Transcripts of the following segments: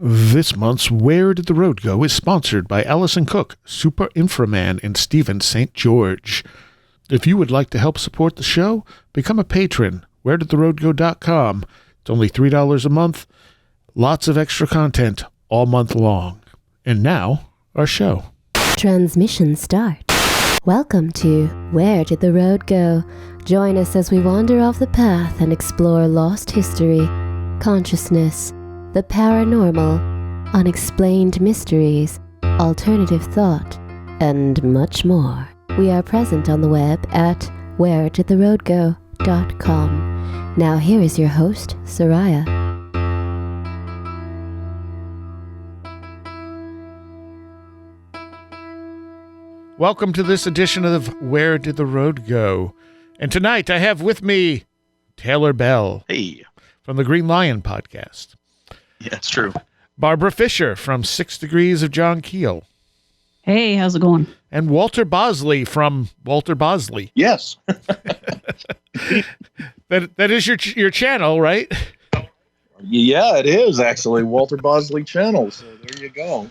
This month's Where Did the Road Go is sponsored by Allison Cook, Super Inframan, and Stephen St. George. If you would like to help support the show, become a patron. WhereDidTheRoadGo.com. It's only $3 a month. Lots of extra content all month long. And now, our show. Transmission start. Welcome to Where Did the Road Go? Join us as we wander off the path and explore lost history, consciousness, the paranormal, unexplained mysteries, alternative thought, and much more. We are present on the web at wheredidtheroadgo.com. Now here is your host, Soraya. Welcome to this edition of Where Did the Road Go? And tonight I have with me Taylor Bell. Hey. From the Green Lion podcast. Yeah, it's true. Barbara Fisher from 6 Degrees of John Keel. Hey, how's it going? And Walter Bosley from Walter Bosley. Yes. That is your channel, right? Yeah, it is actually Walter Bosley channel. So there you go.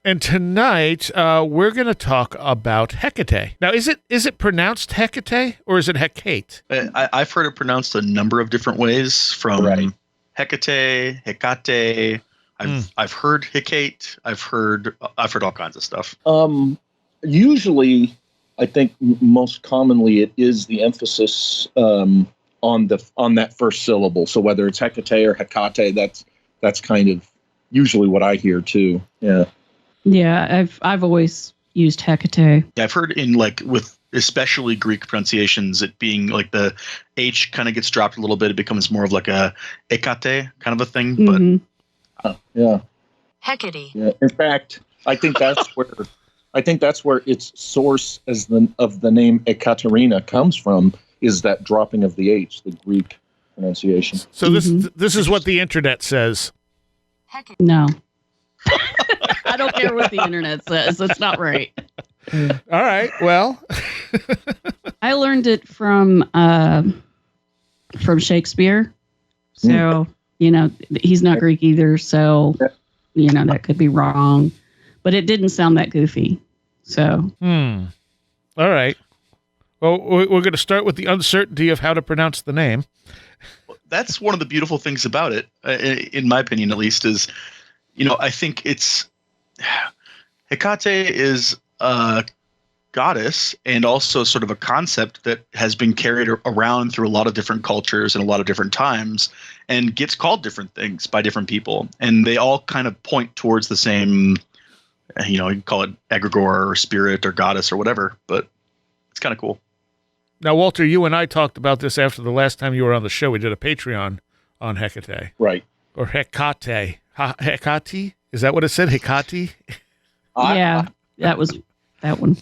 And tonight we're going to talk about Hecate. Now, is it pronounced Hecate or is it Hecate? I've heard it pronounced a number of different ways, from Hecate, Hecate. I've heard Hecate. I've heard all kinds of stuff. Usually, I think most commonly it is the emphasis on that first syllable. So whether it's Hecate or Hecate, that's kind of usually what I hear too. Yeah. Yeah, I've always used Hecate. Yeah, I've heard in with especially Greek pronunciations, it being like the H kind of gets dropped a little bit. It becomes more of like a Hecate kind of a thing. Mm-hmm. But yeah, Hecate. Yeah. In fact, I think that's where its source of the name Ekaterina comes from, is that dropping of the H, the Greek pronunciation. So this is what the internet says. No. I don't care what the internet says. That's not right. All right. Well, I learned it from Shakespeare. So, he's not Greek either. So, that could be wrong. But it didn't sound that goofy. So. All right. Well, we're going to start with the uncertainty of how to pronounce the name. That's one of the beautiful things about it, in my opinion, at least, is, I think Hecate is a goddess and also sort of a concept that has been carried around through a lot of different cultures and a lot of different times and gets called different things by different people. And they all kind of point towards the same, you can call it egregore or spirit or goddess or whatever, but it's kind of cool. Now, Walter, you and I talked about this after the last time you were on the show. We did a Patreon on Hecate. Right. Or Hecate. Hecate? Is that what it said? Hecate? Yeah, that was that one.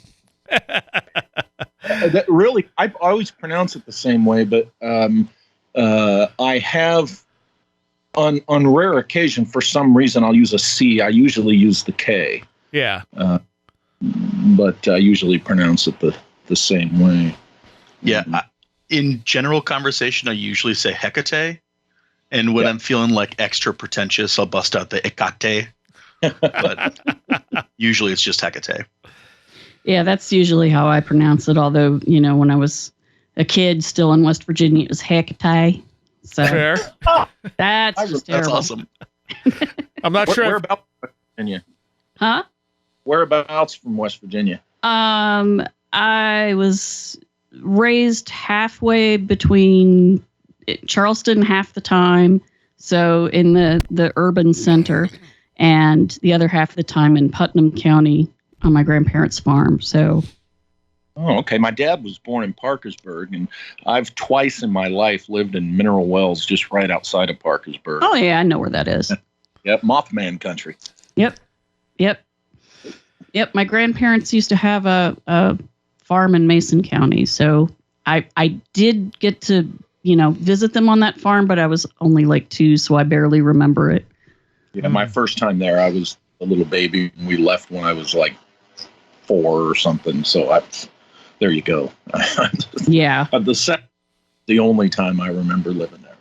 That really, I always pronounce it the same way, but I have, on rare occasion, for some reason, I'll use a C. I usually use the K. Yeah. But I usually pronounce it the same way. Yeah. In general conversation, I usually say Hecate. And when I'm feeling like extra pretentious, I'll bust out the Hecate. But usually it's just Hecate. Yeah, that's usually how I pronounce it. Although, when I was a kid still in West Virginia, it was Hecate. So Fair. That's just terrible. That's awesome. I'm not sure. Whereabouts from West Virginia? Huh? Whereabouts from West Virginia? I was raised halfway between Charleston half the time, so in the urban center, and the other half of the time in Putnam County on my grandparents' farm. So. Oh, okay. My dad was born in Parkersburg, and I've twice in my life lived in Mineral Wells, just right outside of Parkersburg. Oh yeah, I know where that is. Yep, Mothman country. Yep. My grandparents used to have a farm in Mason County, so I did get to visit them on that farm, but I was only like 2, so I barely remember it. Yeah, my first time there, I was a little baby, and we left when I was like 4 or something. So there you go. Yeah. The only time I remember living there.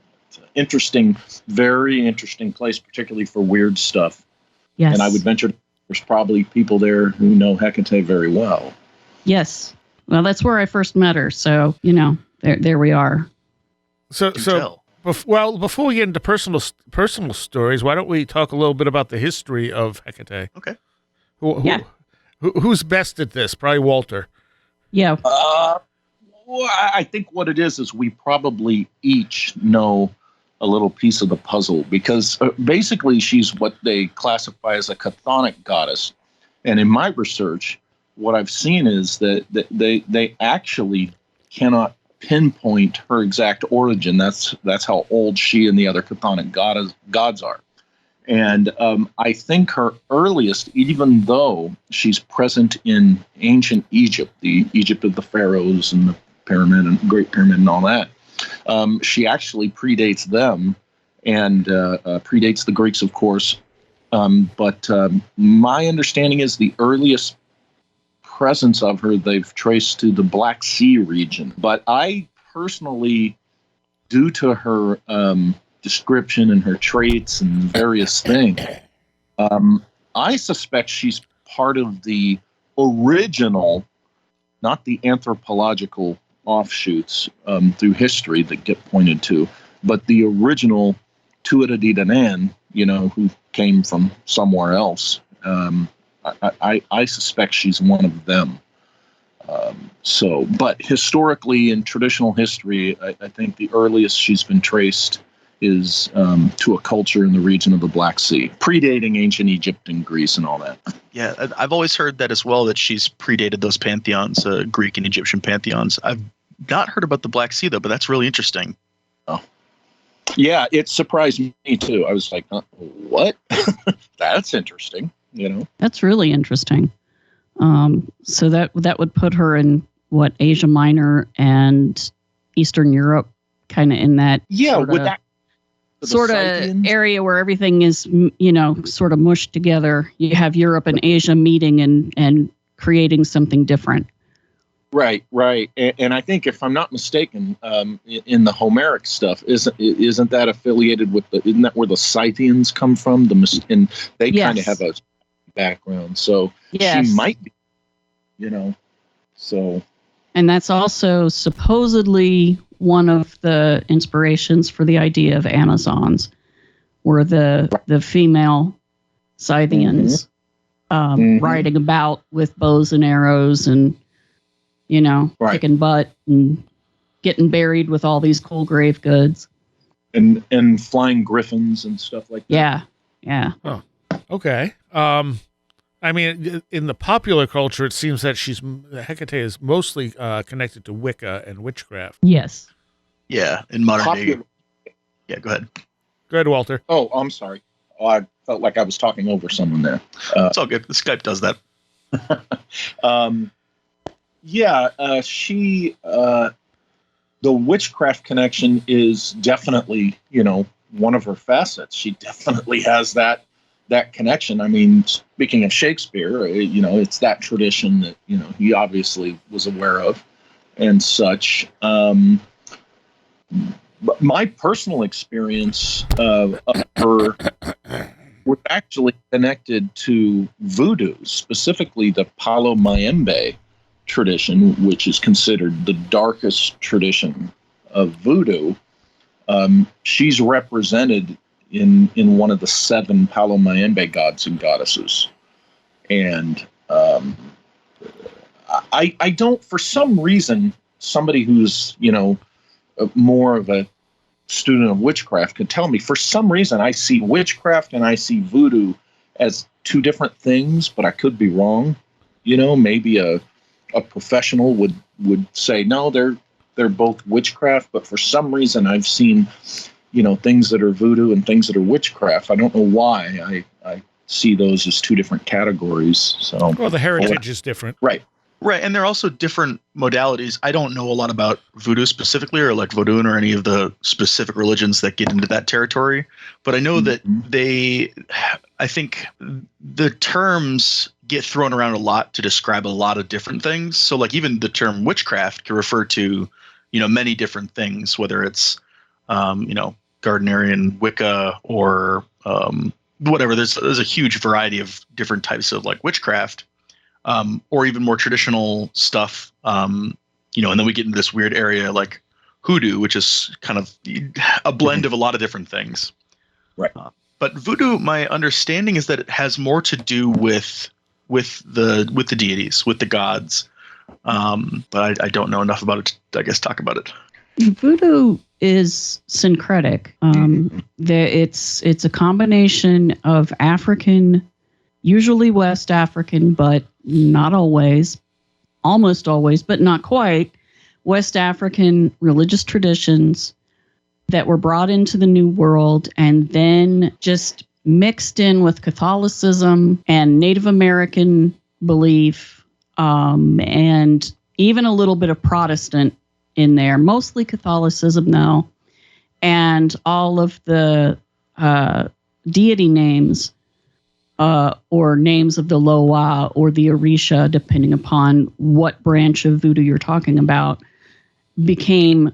But, interesting, very interesting place, particularly for weird stuff. Yes. And I would venture there's probably people there who know Hecate very well. Yes. Well, that's where I first met her. So, there we are. Before we get into personal stories, why don't we talk a little bit about the history of Hecate? Okay. Who's best at this? Probably Walter. Yeah. Well, I think what it is we probably each know a little piece of the puzzle, because basically she's what they classify as a chthonic goddess. And in my research, what I've seen is that they actually cannot pinpoint her exact origin. That's how old she and the other chthonic gods are. And I think her earliest, even though she's present in ancient Egypt, the Egypt of the pharaohs and the pyramid and Great Pyramid and all that, she actually predates them and predates the Greeks, of course. But my understanding is the earliest presence of her they've traced to the Black Sea region. But I personally, due to her description and her traits and various things, I suspect she's part of the original, not the anthropological offshoots through history that get pointed to, but the original Tuatha De Danann, who came from somewhere else. I suspect she's one of them. But historically, in traditional history, I think the earliest she's been traced is to a culture in the region of the Black Sea, predating ancient Egypt and Greece and all that. Yeah, I've always heard that as well, that she's predated those pantheons, Greek and Egyptian pantheons. I've not heard about the Black Sea, though, but that's really interesting. Oh. Yeah, it surprised me, too. I was like, what? That's interesting, That's really interesting. So that would put her in, Asia Minor and Eastern Europe, kind of in that sort of area where everything is, sort of mushed together. You have Europe and Asia meeting and creating something different. Right. And I think, if I'm not mistaken, in the Homeric stuff, isn't that affiliated with isn't that where the Scythians come from? And they kind of have a background. So she might be, so. And that's also supposedly one of the inspirations for the idea of Amazons, were the female Scythians riding about with bows and arrows and, kicking butt and getting buried with all these cool grave goods. And flying griffins and stuff like that. Yeah. Oh, okay. I mean, in the popular culture, it seems that Hecate is mostly connected to Wicca and witchcraft. Yes. Yeah, in modern day. Yeah, go ahead. Go ahead, Walter. Oh, I'm sorry. Oh, I felt like I was talking over someone there. It's all good. The Skype does that. She, the Witchcraft Connection is definitely, one of her facets. She definitely has that connection. I mean, speaking of Shakespeare, it's that tradition that, he obviously was aware of and such. But my personal experience of her was actually connected to Voodoo, specifically the Palo Mayombe tradition, which is considered the darkest tradition of Voodoo. She's represented in one of the 7 Palo Mayombe gods and goddesses. And I don't, for some reason, somebody who's, more of a student of witchcraft could tell me, for some reason, I see witchcraft and I see voodoo as 2 different things, but I could be wrong. Maybe a professional would say, no, they're both witchcraft, but for some reason I've seen, things that are voodoo and things that are witchcraft. I don't know why I see those as 2 different categories. So, well, the heritage is different. Right. Right, and there are also different modalities. I don't know a lot about voodoo specifically, or like Vodun, or any of the specific religions that get into that territory. But I know that I think the terms get thrown around a lot to describe a lot of different things. So like even the term witchcraft can refer to, many different things, whether it's, Gardnerian Wicca or whatever. There's a huge variety of different types of like witchcraft, or even more traditional stuff. And then we get into this weird area like hoodoo, which is kind of a blend of a lot of different things. Right. But voodoo, my understanding is that it has more to do with the deities, with the gods. But I don't know enough about it to, I guess, talk about it. Voodoo is syncretic. It's a combination of African, usually West African, but not always, almost always, but not quite, West African religious traditions that were brought into the New World and then just mixed in with Catholicism and Native American belief, and even a little bit of Protestant in there, mostly Catholicism though, and all of the deity names or names of the Loa or the Orisha, depending upon what branch of voodoo you're talking about, became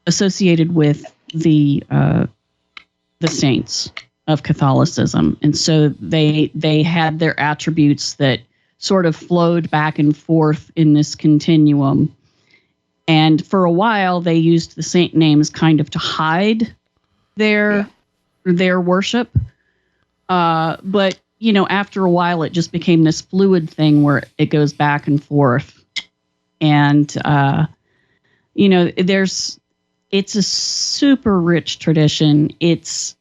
associated with the saints of Catholicism, and so they had their attributes that sort of flowed back and forth in this continuum. And for a while, they used the saint names kind of to hide their worship. But after a while, it just became this fluid thing where it goes back and forth. And it's a super rich tradition. It's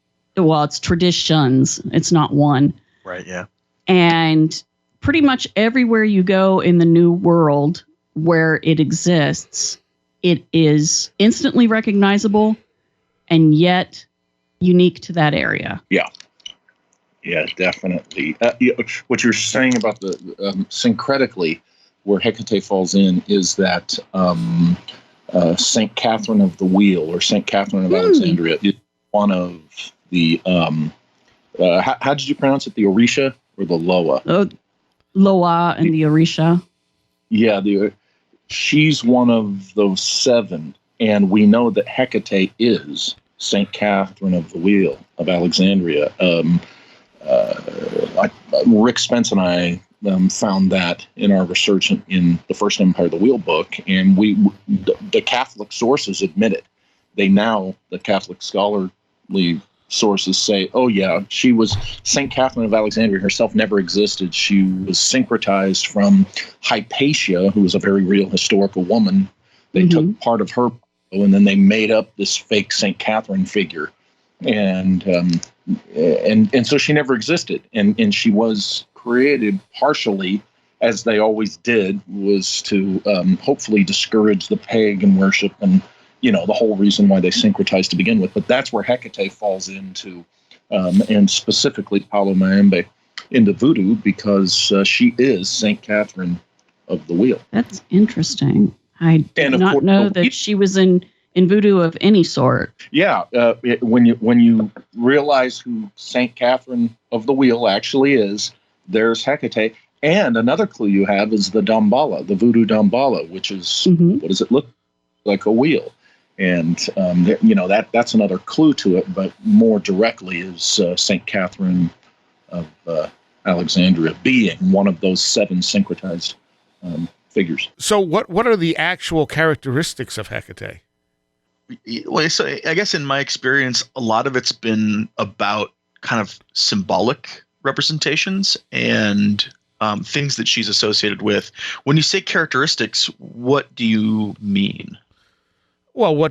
traditions. It's not one. Right. Yeah. And pretty much everywhere you go in the New World where it exists, it is instantly recognizable and yet unique to that area. Yeah. Yeah, definitely. What you're saying about the syncretically, where Hecate falls in, is that Saint Catherine of the Wheel, or Saint Catherine of Alexandria, is one of the. How did you pronounce it? The Orisha or the Loa? Loa and the Orisha. Yeah, she's one of those seven, and we know that Hecate is Saint Catherine of the Wheel of Alexandria. Rick Spence and I found that in our research in the First Empire of the Wheel book, and the Catholic sources admit it. The Catholic scholarly sources say, oh yeah, she was Saint Catherine of Alexandria herself never existed. She was syncretized from Hypatia, who was a very real historical woman. They took part of her, and then they made up this fake Saint Catherine figure, and so she never existed, and she was created partially, as they always did, was to hopefully discourage the pagan worship and the whole reason why they syncretized to begin with. But that's where Hecate falls into, and specifically Palo Mayombe, into voodoo, because she is Saint Catherine of the Wheel. That's interesting. I did not know that she was in voodoo of any sort. Yeah, when you realize who Saint Catherine of the Wheel actually is, there's Hecate. And another clue you have is the Damballa, the voodoo Damballa, which is, what does it look like? A wheel. And, that's another clue to it, but more directly is Saint Catherine of Alexandria being one of those seven syncretized figures. So what are the actual characteristics of Hecate? Well, so I guess in my experience, a lot of it's been about kind of symbolic representations and things that she's associated with. When you say characteristics, what do you mean? Well,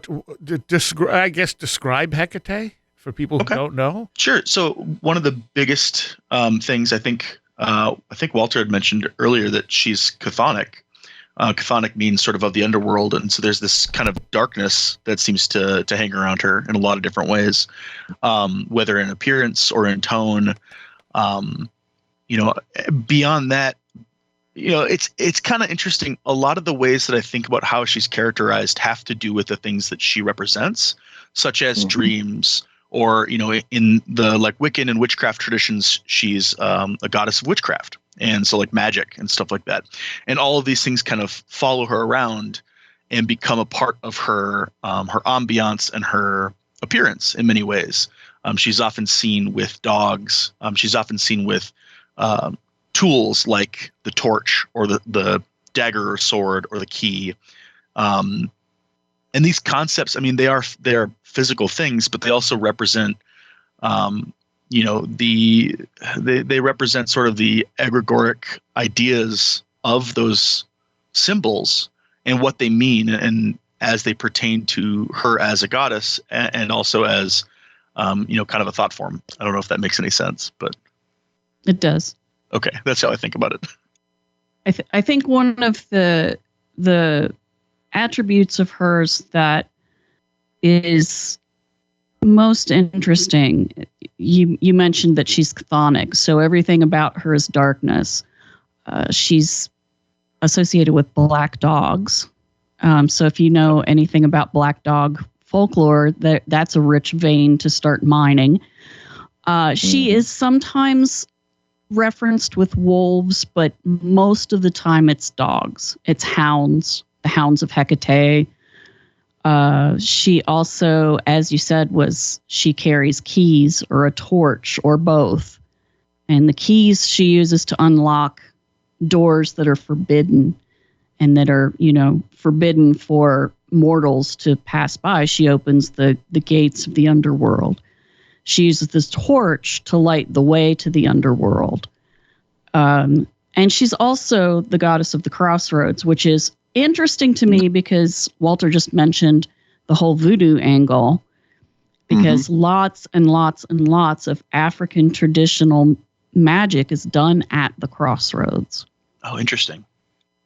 describe Hecate for people who don't know. Sure. So one of the biggest things I think Walter had mentioned earlier, that she's chthonic. Chthonic means sort of the underworld, and so there's this kind of darkness that seems to hang around her in a lot of different ways, whether in appearance or in tone. Beyond that, it's kind of interesting. A lot of the ways that I think about how she's characterized have to do with the things that she represents, such as dreams, or in the Wiccan and witchcraft traditions, she's a goddess of witchcraft, and so magic and stuff like that. And all of these things kind of follow her around, and become a part of her her ambiance and her appearance in many ways. She's often seen with dogs. She's often seen with tools like the torch or the dagger or sword or the key. And these concepts, I mean, they're physical things, but they also represent, they represent sort of the egregoric ideas of those symbols and what they mean, and as they pertain to her as a goddess, and also as, kind of a thought form. I don't know if that makes any sense, but It does. Okay, that's how I think about it. I think one of the attributes of hers that is most interesting, you mentioned that she's chthonic, so everything about her is darkness. She's associated with black dogs. So if you know anything about black dog folklore, that's a rich vein to start mining. She is sometimes referenced with wolves, but most of the time it's dogs. It's hounds, the hounds of Hecate. She also, as you said, she carries keys or a torch or both. And the keys she uses to unlock doors that are forbidden and that are, forbidden for mortals to pass by. She opens the gates of the underworld. She uses this torch to light the way to the underworld. And she's also the goddess of the crossroads, which is interesting to me because Walter just mentioned the whole voodoo angle, because lots and lots and lots of African traditional magic is done at the crossroads. Oh, interesting.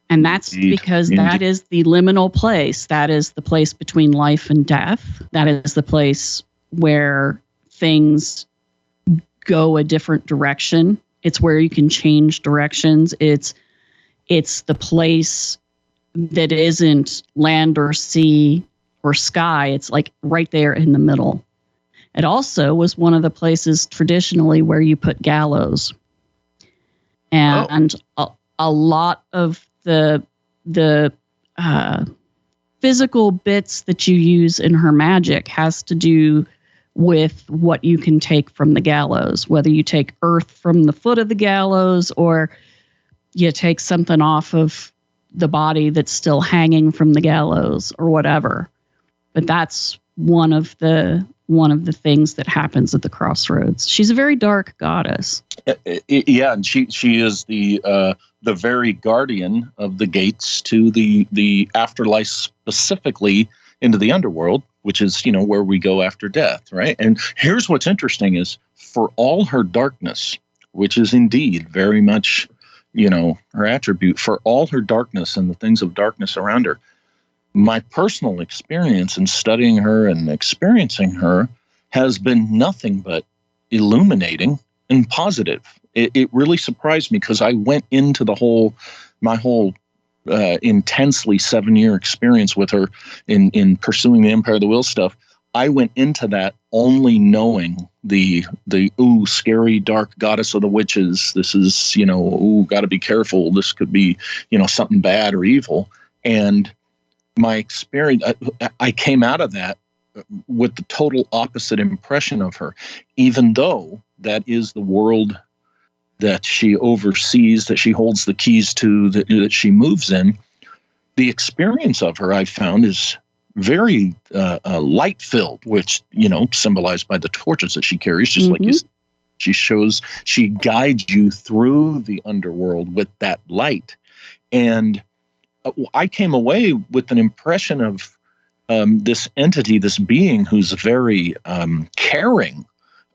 And that's because that is the liminal place. That is the place between life and death. That is the place where things go a different direction. It's where you can change directions. It's the place that isn't land or sea or sky. It's like right there in the middle. It also was one of the places traditionally where you put gallows. And a lot of the physical bits that you use in her magic has to do with what you can take from the gallows, whether you take earth from the foot of the gallows or you take something off of the body that's still hanging from the gallows or whatever. But that's one of the things that happens at the crossroads. She's a very dark goddess. Yeah, and she is the very guardian of the gates to the afterlife, specifically into the underworld, which is, where we go after death, right? And here's what's interesting is, for all her darkness, which is indeed very much, her attribute, for all her darkness and the things of darkness around her, my personal experience in studying her and experiencing her has been nothing but illuminating and positive. It really surprised me, because I went into my whole intensely 7-year experience with her in pursuing the Empire of the Will stuff. I went into that only knowing the scary, dark goddess of the witches. This is, got to be careful. This could be, something bad or evil. And my experience, I came out of that with the total opposite impression of her, even though that is the world that she oversees, that she holds the keys to, that she moves in. The experience of her, I found, is very light-filled, which, symbolized by the torches that she carries, just like she guides you through the underworld with that light. And I came away with an impression of this entity, this being who's very caring,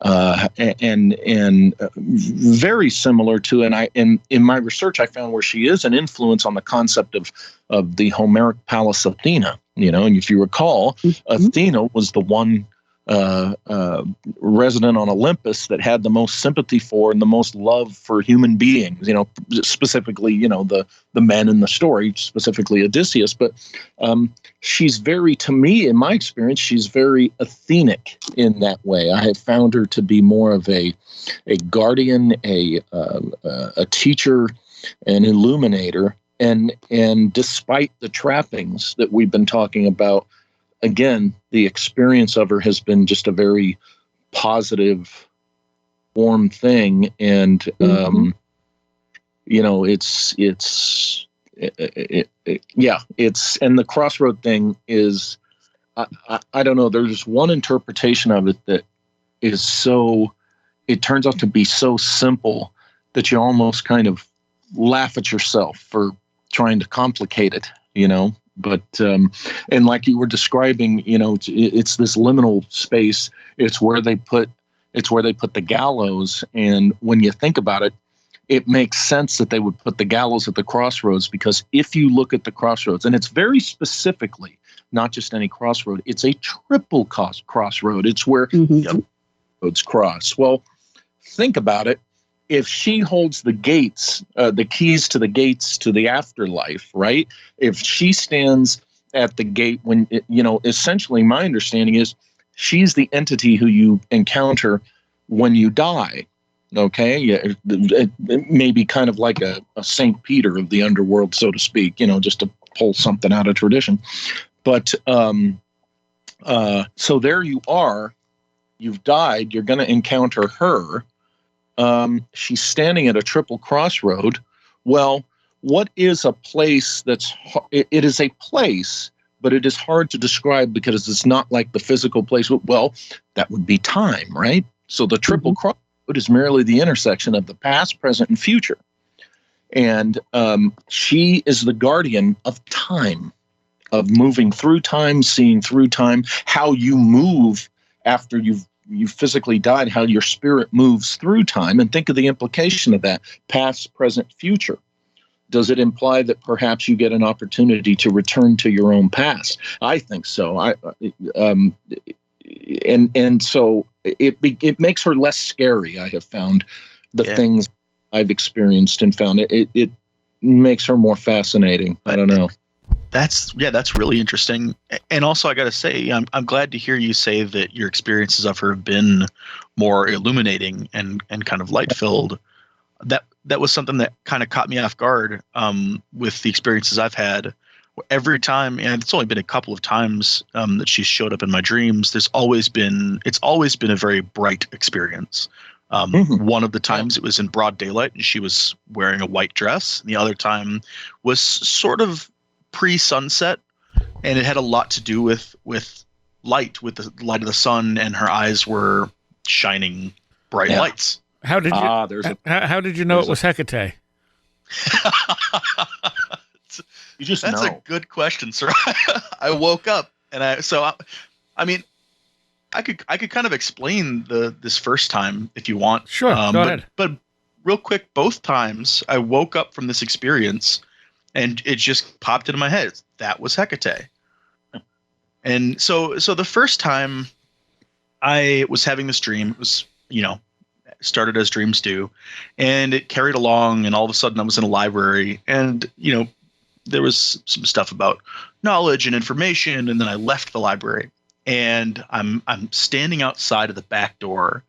and very similar to, and in my research I found where she is an influence on the concept of the Homeric Pallas Athena. And if you recall, Athena was the one resident on Olympus that had the most sympathy for and the most love for human beings, specifically, the men in the story, specifically Odysseus. But she's very, to me, in my experience, she's very Athenic in that way. I have found her to be more of a guardian, a teacher, an illuminator and despite the trappings that we've been talking about, again, the experience of her has been just a very positive, warm thing. And, and the crossroad thing is, I don't know, there's one interpretation of it that is it turns out to be so simple that you almost kind of laugh at yourself for trying to complicate it, but and like you were describing, it's this liminal space. It's where they put the gallows. And when you think about it, it makes sense that they would put the gallows at the crossroads, because if you look at the crossroads, and it's very specifically not just any crossroad, it's a triple crossroad. It's where roads cross. Well, think about it. If she holds the gates, the keys to the gates to the afterlife, right? If she stands at the gate when, essentially my understanding is she's the entity who you encounter when you die. Okay. Yeah. It may be kind of like a St. Peter of the underworld, so to speak, just to pull something out of tradition. But so there you are. You've died. You're going to encounter her. She's standing at a triple crossroad. Well, what is a place it is a place, but it is hard to describe because it's not like the physical place. Well, that would be time, right? So the triple crossroad is merely the intersection of the past, present, and future. And she is the guardian of time, of moving through time, seeing through time, how you move after you physically died, how your spirit moves through time. And think of the implication of that: past, present, future. Does it imply that perhaps you get an opportunity to return to your own past? I think so. And so it makes her less scary. I have found the things I've experienced and found it makes her more fascinating. I don't know. That's really interesting. And also, I got to say, I'm glad to hear you say that your experiences of her have been more illuminating and kind of light filled. That was something that kind of caught me off guard with the experiences I've had. Every time, and it's only been a couple of times that she's showed up in my dreams, it's always been a very bright experience. One of the times it was in broad daylight and she was wearing a white dress. The other time was sort of pre-sunset, and it had a lot to do with light, with the light of the sun, and her eyes were shining bright lights. How did you know it was Hecate? That's a good question, sir. I woke up and I could kind of explain this first time if you want. Sure, go ahead. But real quick, both times I woke up from this experience and it just popped into my head. That was Hecate. And so the first time I was having this dream, it was, started as dreams do, and it carried along, and all of a sudden I was in a library, and, there was some stuff about knowledge and information, and then I left the library, and I'm standing outside of the back door,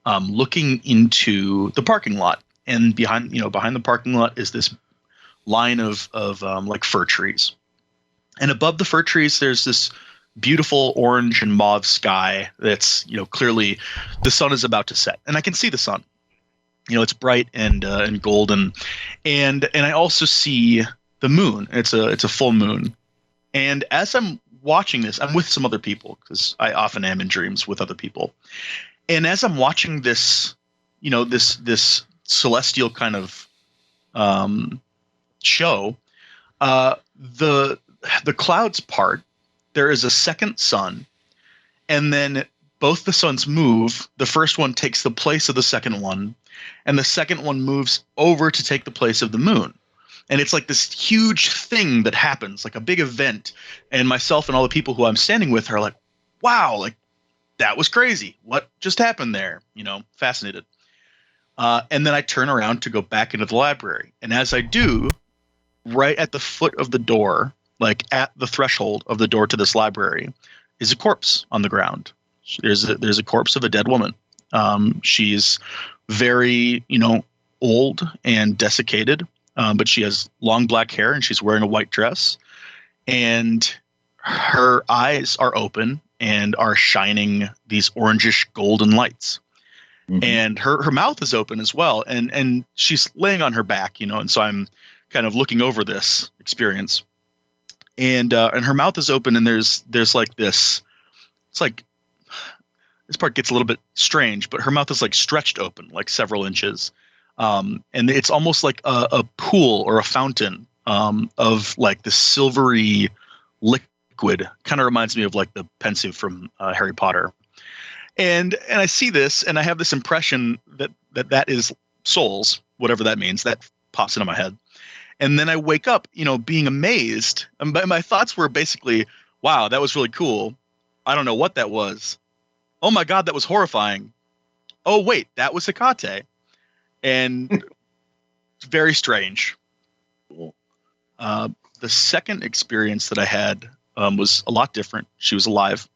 looking into the parking lot, and behind the parking lot is this line of like fir trees, and above the fir trees there's this beautiful orange and mauve sky that's clearly the sun is about to set, and I can see the sun. It's bright and golden, and I also see the moon. It's a full moon, and as I'm watching this, I'm with some other people because I often am in dreams with other people, and as I'm watching this, this celestial kind of show, the clouds part. There is a second sun, and then both the suns move. The first one takes the place of the second one, and the second one moves over to take the place of the moon. And it's like this huge thing that happens, like a big event. And myself and all the people who I'm standing with are like, wow, like that was crazy. What just happened there? Fascinated. And then I turn around to go back into the library. And as I do, right at the foot of the door, like at the threshold of the door to this library, is a corpse on the ground. There's a corpse of a dead woman. She's very, old and desiccated. but she has long black hair and she's wearing a white dress, and her eyes are open and are shining these orangish golden lights. Mm-hmm. And her mouth is open as well, and she's laying on her back, and so I'm kind of looking over this experience, and her mouth is open, and there's like this. It's like this part gets a little bit strange, but her mouth is like stretched open, like several inches, and it's almost like a pool or a fountain of like the silvery liquid. Kind of reminds me of like the pensive from Harry Potter. And I see this, and I have this impression that is souls, whatever that means. That pops into my head. And then I wake up, being amazed. And my thoughts were basically, wow, that was really cool. I don't know what that was. Oh, my God, that was horrifying. Oh, wait, that was Hecate. And it's very strange. The second experience that I had was a lot different. She was alive.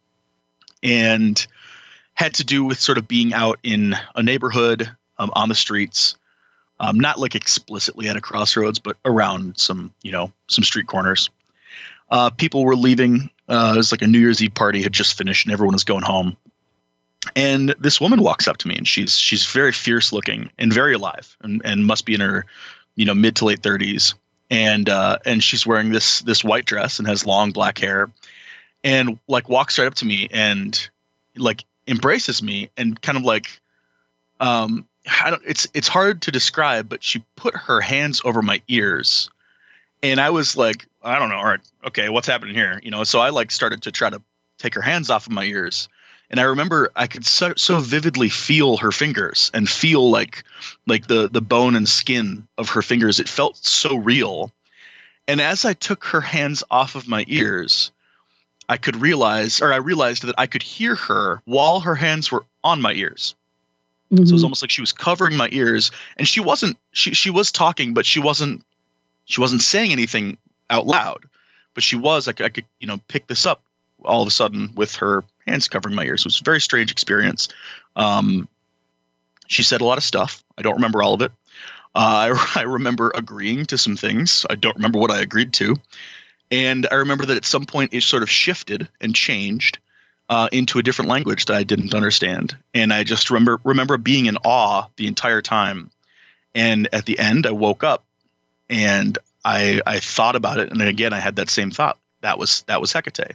And had to do with sort of being out in a neighborhood, on the streets, not like explicitly at a crossroads, but around some street corners. People were leaving. It was like a New Year's Eve party had just finished and everyone was going home. And this woman walks up to me, and she's very fierce looking and very alive, and must be in her, mid to late 30s. And she's wearing this white dress and has long black hair, and like walks right up to me and like embraces me, and kind of like, it's hard to describe, but she put her hands over my ears, and I was like, I don't know. All right. Okay. What's happening here? So I like started to try to take her hands off of my ears. And I remember I could so vividly feel her fingers and feel like the bone and skin of her fingers. It felt so real. And as I took her hands off of my ears, I realized that I could hear her while her hands were on my ears. Mm-hmm. So it was almost like she was covering my ears, and she was talking, but she wasn't saying anything out loud, but I could pick this up all of a sudden with her hands covering my ears. It was a very strange experience. She said a lot of stuff. I don't remember all of it. I remember agreeing to some things. I don't remember what I agreed to. And I remember that at some point it sort of shifted and changed into a different language that I didn't understand. And I just remember being in awe the entire time. And at the end, I woke up and I thought about it. And then again, I had that same thought. That was Hecate.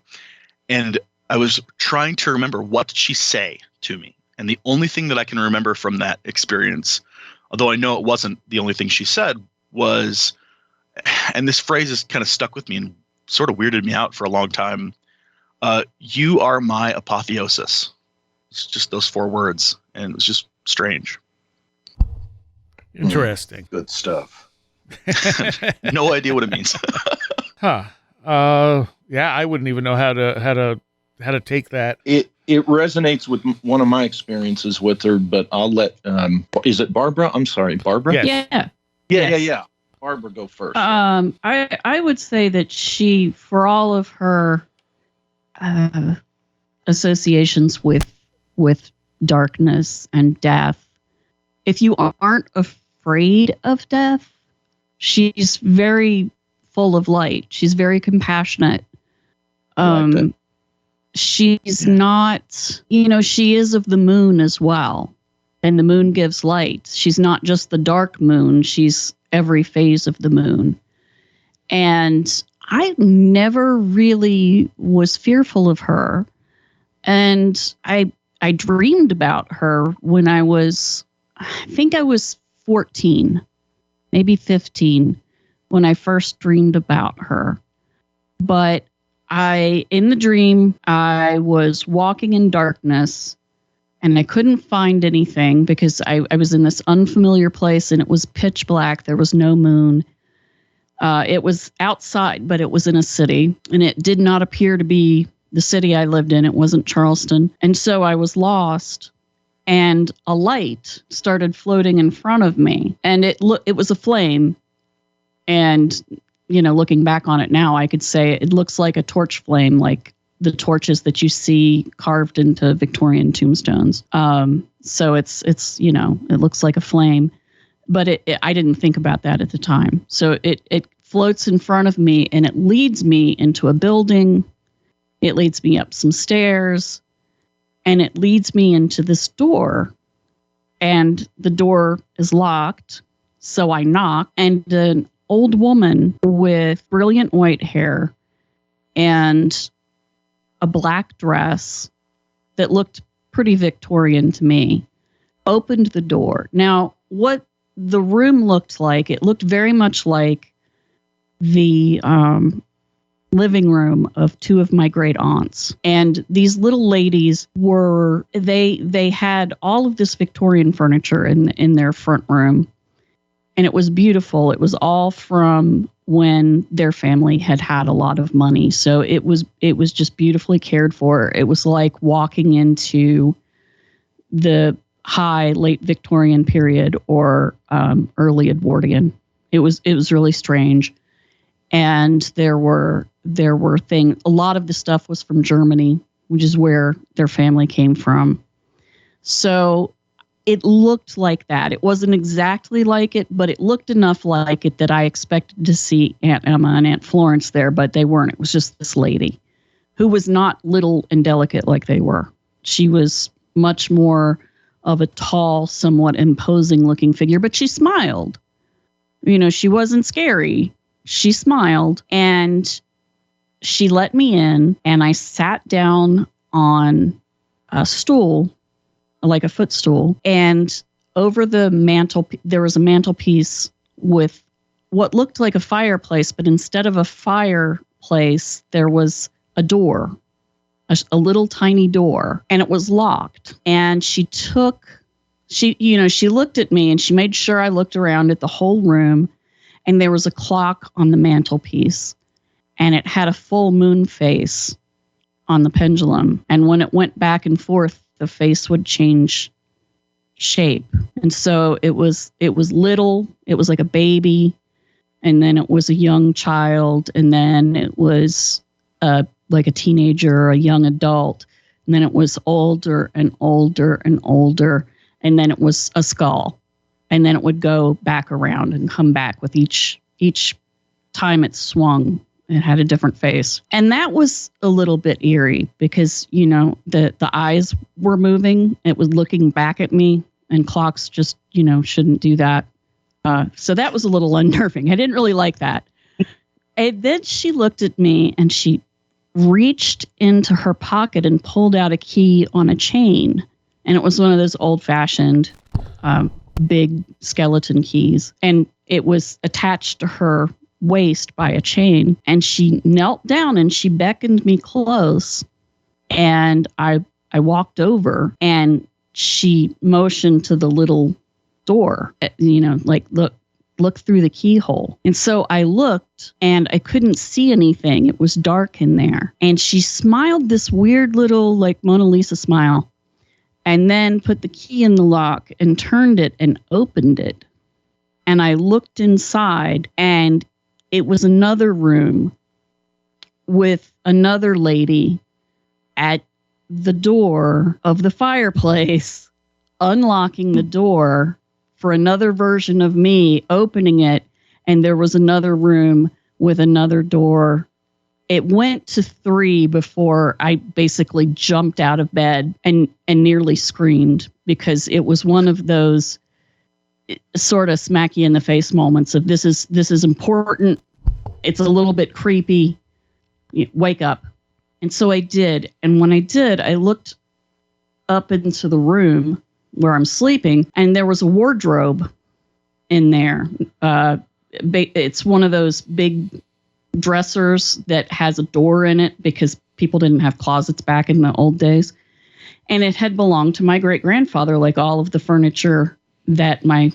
And I was trying to remember, what did she say to me? And the only thing that I can remember from that experience, although I know it wasn't the only thing she said, was, and this phrase has kind of stuck with me and sort of weirded me out for a long time, you are my apotheosis. It's just those 4 words, and it was just strange. Interesting. Good stuff. No idea what it means. Huh. Yeah, I wouldn't even know how to take that. It resonates with one of my experiences with her, but I'll let is it Barbara? I'm sorry, Barbara? Yes. Yeah. Barbara, go first. I would say that she, for all of her associations with darkness and death, if you aren't afraid of death, she's very full of light. She's very compassionate. She's not, she is of the moon as well. And the moon gives light. She's not just the dark moon. She's every phase of the moon. And I never really was fearful of her. And I dreamed about her when I think I was 14, maybe 15, when I first dreamed about her. But in the dream, I was walking in darkness and I couldn't find anything because I was in this unfamiliar place and it was pitch black. There was no moon. It was outside, but it was in a city, and it did not appear to be the city I lived in. It wasn't Charleston. And so I was lost, and a light started floating in front of me, and it was a flame. And, looking back on it now, I could say it looks like a torch flame, like the torches that you see carved into Victorian tombstones. So it's it looks like a flame. But I didn't think about that at the time. So it floats in front of me, and it leads me into a building. It leads me up some stairs, and it leads me into this door. And the door is locked. So I knock, and an old woman with brilliant white hair and a black dress that looked pretty Victorian to me opened the door. Now, what the room looked like, it looked very much like the living room of two of my great aunts. And these little ladies were, they had all of this Victorian furniture in their front room. And it was beautiful. It was all from when their family had had a lot of money. So it was just beautifully cared for. It was like walking into the late Victorian period or early Edwardian. It was really strange. And there were things, a lot of the stuff was from Germany, which is where their family came from. So it looked like that. It wasn't exactly like it, but it looked enough like it that I expected to see Aunt Emma and Aunt Florence there, but they weren't. It was just this lady who was not little and delicate like they were. She was much more of a tall, somewhat imposing looking figure, but she smiled. You know, she wasn't scary. She smiled, and she let me in, and I sat down on a stool, like a footstool, and over the mantle, there was a mantelpiece with what looked like a fireplace, but instead of a fireplace, there was a door, a little tiny door, and it was locked. And she looked at me, and she made sure I looked around at the whole room, and there was a clock on the mantelpiece, and it had a full moon face on the pendulum. And when it went back and forth, the face would change shape. And so it was little, it was like a baby, and then it was a young child, and then it was like a teenager or a young adult, and then it was older and older and older, and then it was a skull, and then it would go back around and come back with each time it swung. It had a different face. And that was a little bit eerie because, you know, the eyes were moving. It was looking back at me, and clocks just, you know, shouldn't do that. So that was a little unnerving. I didn't really like that. And then she looked at me, and she reached into her pocket and pulled out a key on a chain. And it was one of those old-fashioned big skeleton keys. And it was attached to her waist by a chain, and she knelt down and she beckoned me close, and I walked over, and she motioned to the little door, you know, like look through the keyhole. And so I looked, and I couldn't see anything. It was dark in there. And she smiled this weird little like Mona Lisa smile, and then put the key in the lock and turned it and opened it. And I looked inside, and it was another room with another lady at the door of the fireplace, unlocking the door for another version of me, opening it, and there was another room with another door. It went to 3 before I basically jumped out of bed and nearly screamed, because it was one of those sort of smack you in the face moments of this is important. It's a little bit creepy. Wake up. And so I did. And when I did, I looked up into the room where I'm sleeping, and there was a wardrobe in there. It's one of those big dressers that has a door in it because people didn't have closets back in the old days. And it had belonged to my great-grandfather, like all of the furniture that my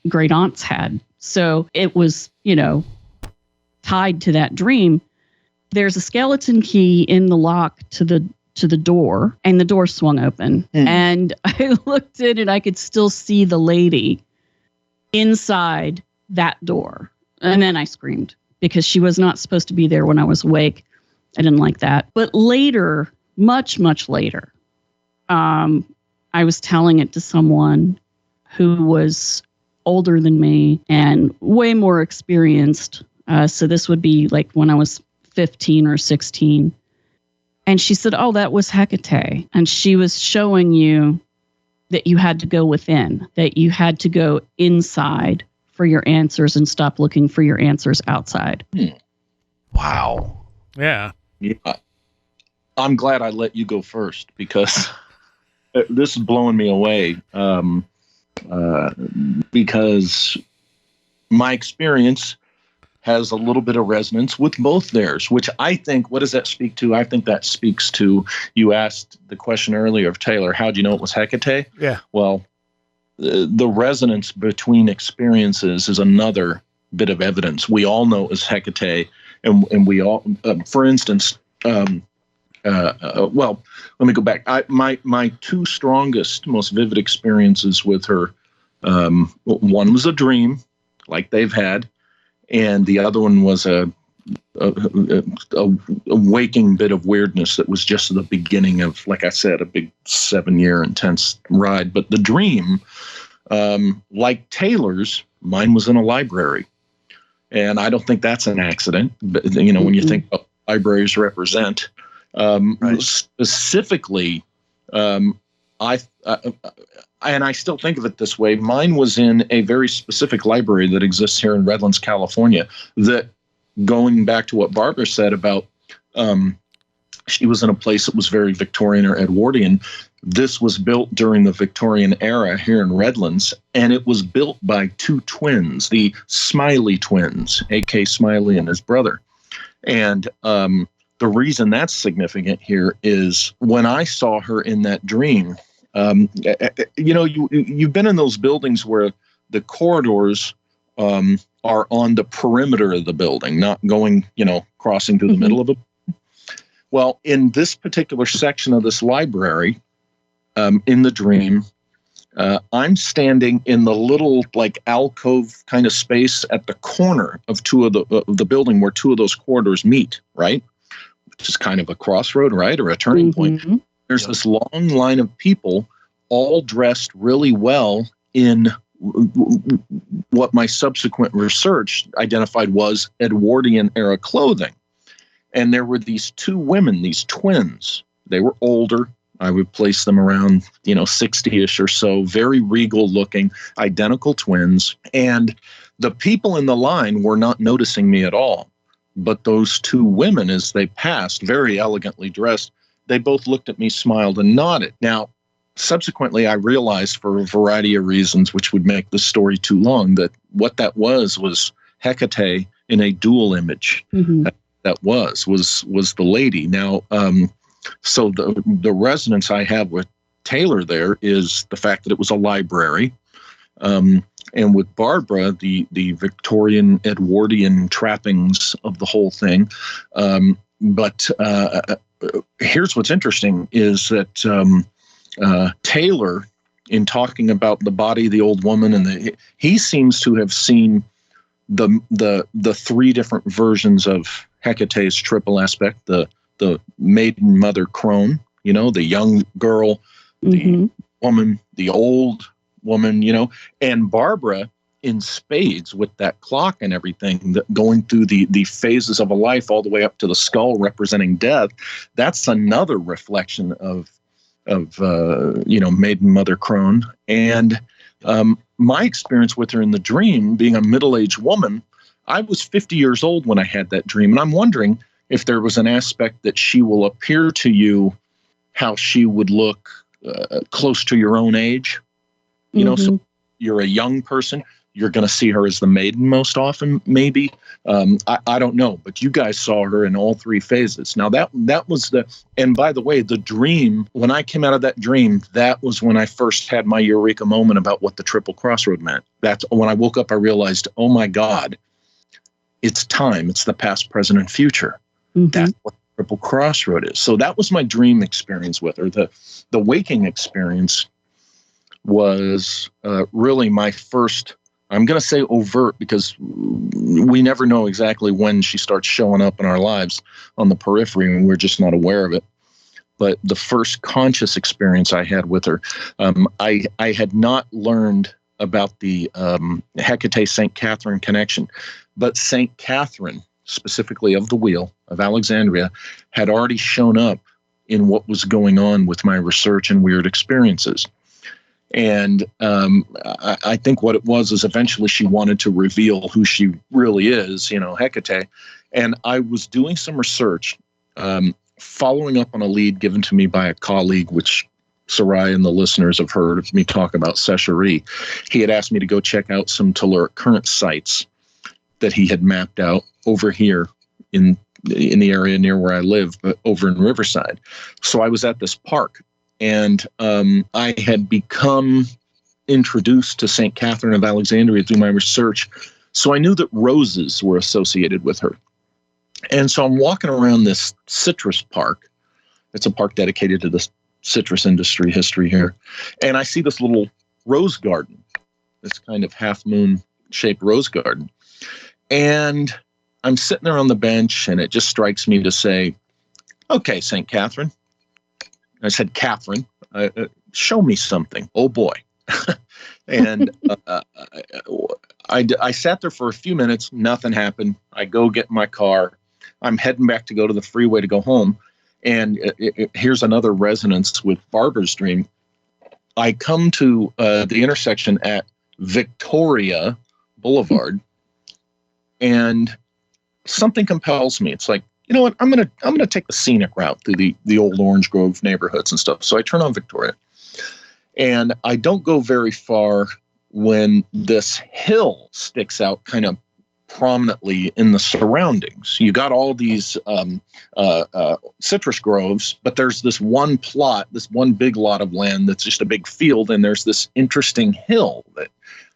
great aunts had. So it was, you know, tied to that dream. There's a skeleton key in the lock to the door, and the door swung open. And I looked in, and I could still see the lady inside that door. And then I screamed because she was not supposed to be there when I was awake. I didn't like that. But later, much, much later, I was telling it to someone who was older than me and way more experienced. So this would be like when I was 15 or 16. And she said, oh, that was Hecate. And she was showing you that you had to go within, that you had to go inside for your answers and stop looking for your answers outside. Wow. Yeah. I'm glad I let you go first because this is blowing me away. Because my experience has a little bit of resonance with both theirs, which I think, what does that speak to? I think that speaks to, you asked the question earlier of Taylor, how do you know it was Hecate? Yeah. Well, the resonance between experiences is another bit of evidence. We all know it was Hecate, and we all, for instance, well, let me go back. My two strongest, most vivid experiences with her, one was a dream, like they've had, and the other one was a waking bit of weirdness that was just the beginning of, like I said, a big 7-year intense ride. But the dream, like Taylor's, mine was in a library, and I don't think that's an accident. But when you think about what libraries represent. Right. Specifically, I still think of it this way. Mine was in a very specific library that exists here in Redlands, California. That, going back to what Barbara said about, she was in a place that was very Victorian or Edwardian. This was built during the Victorian era here in Redlands, and it was built by two twins, the Smiley twins, A.K. Smiley and his brother. And the reason that's significant here is when I saw her in that dream, you've been in those buildings where the corridors are on the perimeter of the building, not going, crossing through the middle of it. Well, in this particular section of this library, in the dream, I'm standing in the little like alcove kind of space at the corner of the building where two of those corridors meet, right? Which is kind of a crossroad, right? Or a turning point. There's this long line of people all dressed really well in what my subsequent research identified was Edwardian era clothing. And there were these two women, these twins. They were older. I would place them around, 60-ish or so, very regal looking, identical twins. And the people in the line were not noticing me at all. But those two women, as they passed, very elegantly dressed, they both looked at me, smiled, and nodded. Now, subsequently, I realized for a variety of reasons, which would make the story too long, that what that was Hecate in a dual image. Mm-hmm. That was the lady. Now, so the resonance I have with Taylor there is the fact that it was a library. And with Barbara, the Victorian Edwardian trappings of the whole thing. But here's what's interesting is that Taylor, in talking about the body of the old woman, and he seems to have seen the three different versions of Hecate's triple aspect: the maiden mother crone, the young girl, the woman, the old woman, and Barbara in spades with that clock and everything, going through the phases of a life all the way up to the skull representing death. That's another reflection of maiden mother crone. And my experience with her in the dream, being a middle-aged woman, I was 50 years old when I had that dream. And I'm wondering if there was an aspect that she will appear to you how she would look close to your own age. So you're a young person, you're going to see her as the maiden most often, maybe. I don't know, but you guys saw her in all three phases. Now that was and by the way, the dream, when I came out of that dream, that was when I first had my eureka moment about what the triple crossroad meant. That's when I woke up, I realized, oh my God, it's time. It's the past, present, and future. Mm-hmm. That's what the triple crossroad is. So that was my dream experience with her. The waking experience was really my first, I'm going to say overt, because we never know exactly when she starts showing up in our lives on the periphery and we're just not aware of it. But the first conscious experience I had with her, I had not learned about the Hecate St. Catherine connection, but St. Catherine, specifically of the Wheel of Alexandria, had already shown up in what was going on with my research and weird experiences. And I think what it was is eventually she wanted to reveal who she really is, Hecate. And I was doing some research, following up on a lead given to me by a colleague, which Sarai and the listeners have heard of me talk about Sesheri. He had asked me to go check out some telluric current sites that he had mapped out over here in the area near where I live, but over in Riverside. So I was at this park, and I had become introduced to St. Catherine of Alexandria through my research. So I knew that roses were associated with her. And so I'm walking around this citrus park. It's a park dedicated to the citrus industry history here. And I see this little rose garden, this kind of half-moon shaped rose garden. And I'm sitting there on the bench, and it just strikes me to say, okay, St. Catherine. I said, Catherine, show me something. Oh, boy. And I sat there for a few minutes. Nothing happened. I go get in my car. I'm heading back to go to the freeway to go home. And here's another resonance with Barbara's dream. I come to the intersection at Victoria Boulevard, and something compels me. It's like, you know what? I'm gonna take the scenic route through the old Orange Grove neighborhoods and stuff. So I turn on Victoria, and I don't go very far when this hill sticks out kind of prominently in the surroundings. You got all these citrus groves, but there's this one plot, this one big lot of land that's just a big field, and there's this interesting hill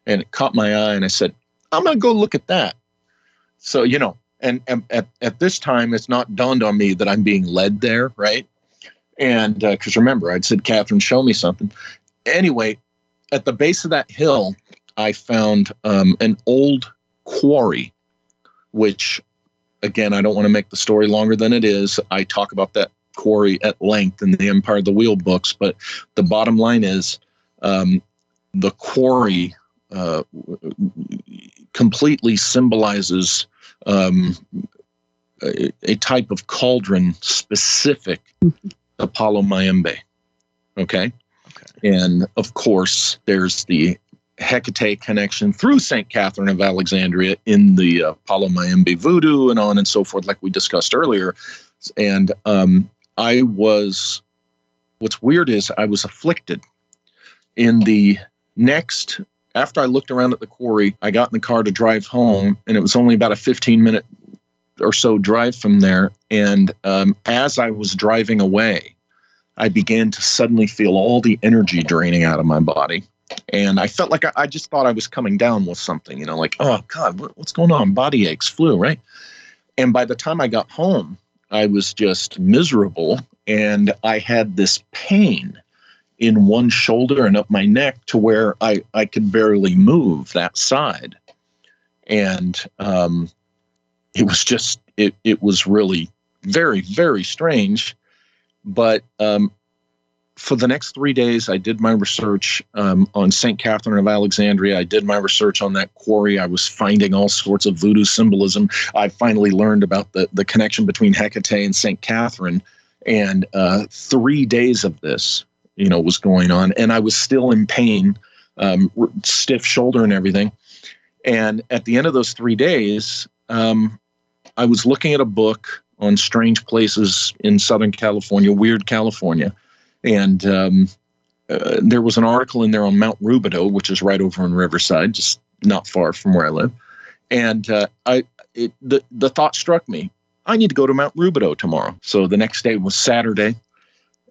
and it caught my eye, and I said, I'm going to go look at that. So, and at this time, it's not dawned on me that I'm being led there, right? And because remember, I'd said, Catherine, show me something. Anyway, at the base of that hill, I found an old quarry, which, again, I don't want to make the story longer than it is. I talk about that quarry at length in the Empire of the Wheel books, but the bottom line is the quarry completely symbolizes a type of cauldron specific to Apollo Mayembe. Okay. And of course, there's the Hecate connection through St. Catherine of Alexandria in the Apollo Mayembe Voodoo and on and so forth, like we discussed earlier. And what's weird is I was afflicted. In the next, after I looked around at the quarry, I got in the car to drive home, and it was only about a 15-minute or so drive from there. And as I was driving away, I began to suddenly feel all the energy draining out of my body. And I felt like I just thought I was coming down with something, like, oh, God, what's going on? Body aches, flu, right? And by the time I got home, I was just miserable. And I had this pain in one shoulder and up my neck to where I could barely move that side. And it was just, it was really very, very strange. But for the next 3 days, I did my research on St. Catherine of Alexandria. I did my research on that quarry. I was finding all sorts of voodoo symbolism. I finally learned about the connection between Hecate and St. Catherine. And 3 days of this, was going on. And I was still in pain, stiff shoulder and everything. And at the end of those 3 days, I was looking at a book on strange places in Southern California, weird California. And there was an article in there on Mount Rubidoux, which is right over in Riverside, just not far from where I live. And the thought struck me, I need to go to Mount Rubidoux tomorrow. So the next day was Saturday.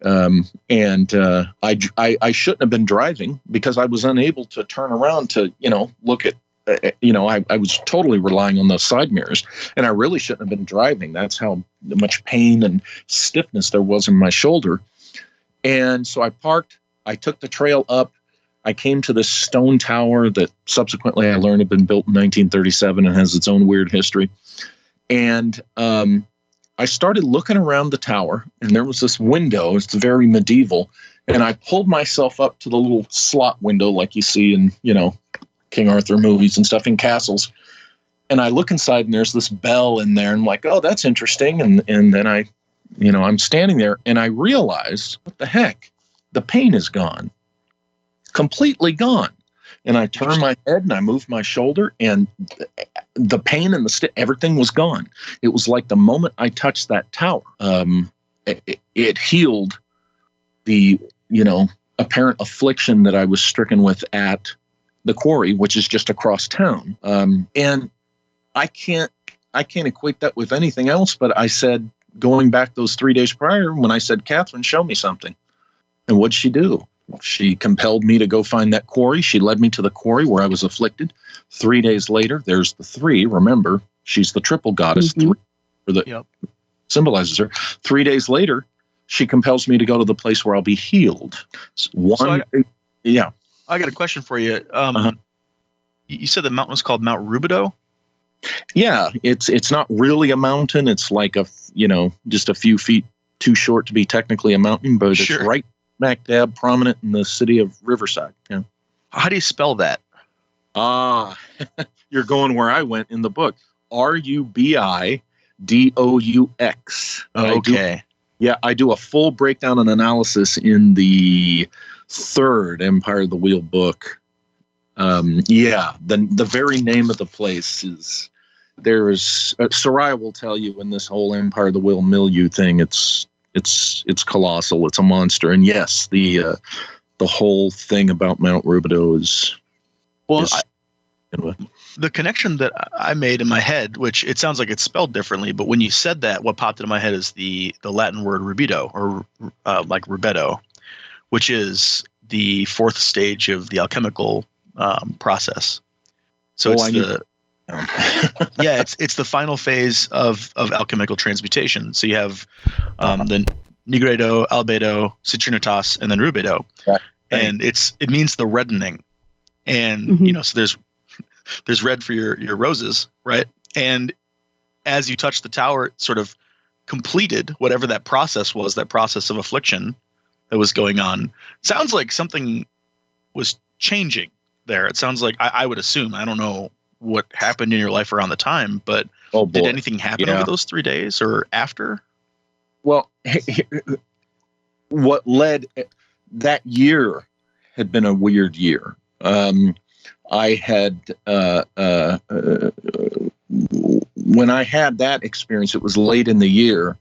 And I shouldn't have been driving because I was unable to turn around to, look at, I was totally relying on those side mirrors, and I really shouldn't have been driving. That's how much pain and stiffness there was in my shoulder. And so I parked, I took the trail up, I came to this stone tower that subsequently I learned had been built in 1937 and has its own weird history. And I started looking around the tower, and there was this window. It's very medieval. And I pulled myself up to the little slot window like you see in, King Arthur movies and stuff in castles. And I look inside and there's this bell in there and I'm like, oh, that's interesting. And then I'm standing there and I realize, what the heck? The pain is gone. Completely gone. And I turn my head and I move my shoulder and the pain and everything was gone. It was like the moment I touched that tower, it healed the, apparent affliction that I was stricken with at the quarry, which is just across town. And I can't equate that with anything else, but I said, going back those 3 days prior, when I said, Catherine, show me something. And what'd she do? She compelled me to go find that quarry. She led me to the quarry where I was afflicted. 3 days later, there's the three. Remember, she's the triple goddess. Symbolizes her. 3 days later, she compels me to go to the place where I'll be healed. I got a question for you. You said the mountain was called Mount Rubidoux? Yeah, it's not really a mountain. It's like just a few feet too short to be technically a mountain, but it's right smack dab prominent in the city of Riverside. Yeah. How do you spell that? You're going where I went in the book. Rubidous. Okay. I do a full breakdown and analysis in the third Empire of the Wheel book. The very name of the place is, Soraya will tell you, in this whole Empire of the Wheel milieu thing, it's colossal. It's a monster. And yes, the whole thing about Mount Rubidoux is the connection that I made in my head, which it sounds like it's spelled differently, but when you said that, what popped into my head is the Latin word rubido, or like rubedo, which is the fourth stage of the alchemical process. So it's the final phase of alchemical transmutation. So you have the nigredo, albedo, citrinitas, and then rubedo. Right. And it means the reddening. And so there's red for your roses, right? And as you touch the tower, it sort of completed whatever that process was, that process of affliction that was going on. Sounds like something was changing there. It sounds like, I would assume, I don't know what happened in your life around the time, but did anything happen over those 3 days or after? Well, what led, that year had been a weird year. I had, when I had that experience, it was late in the year.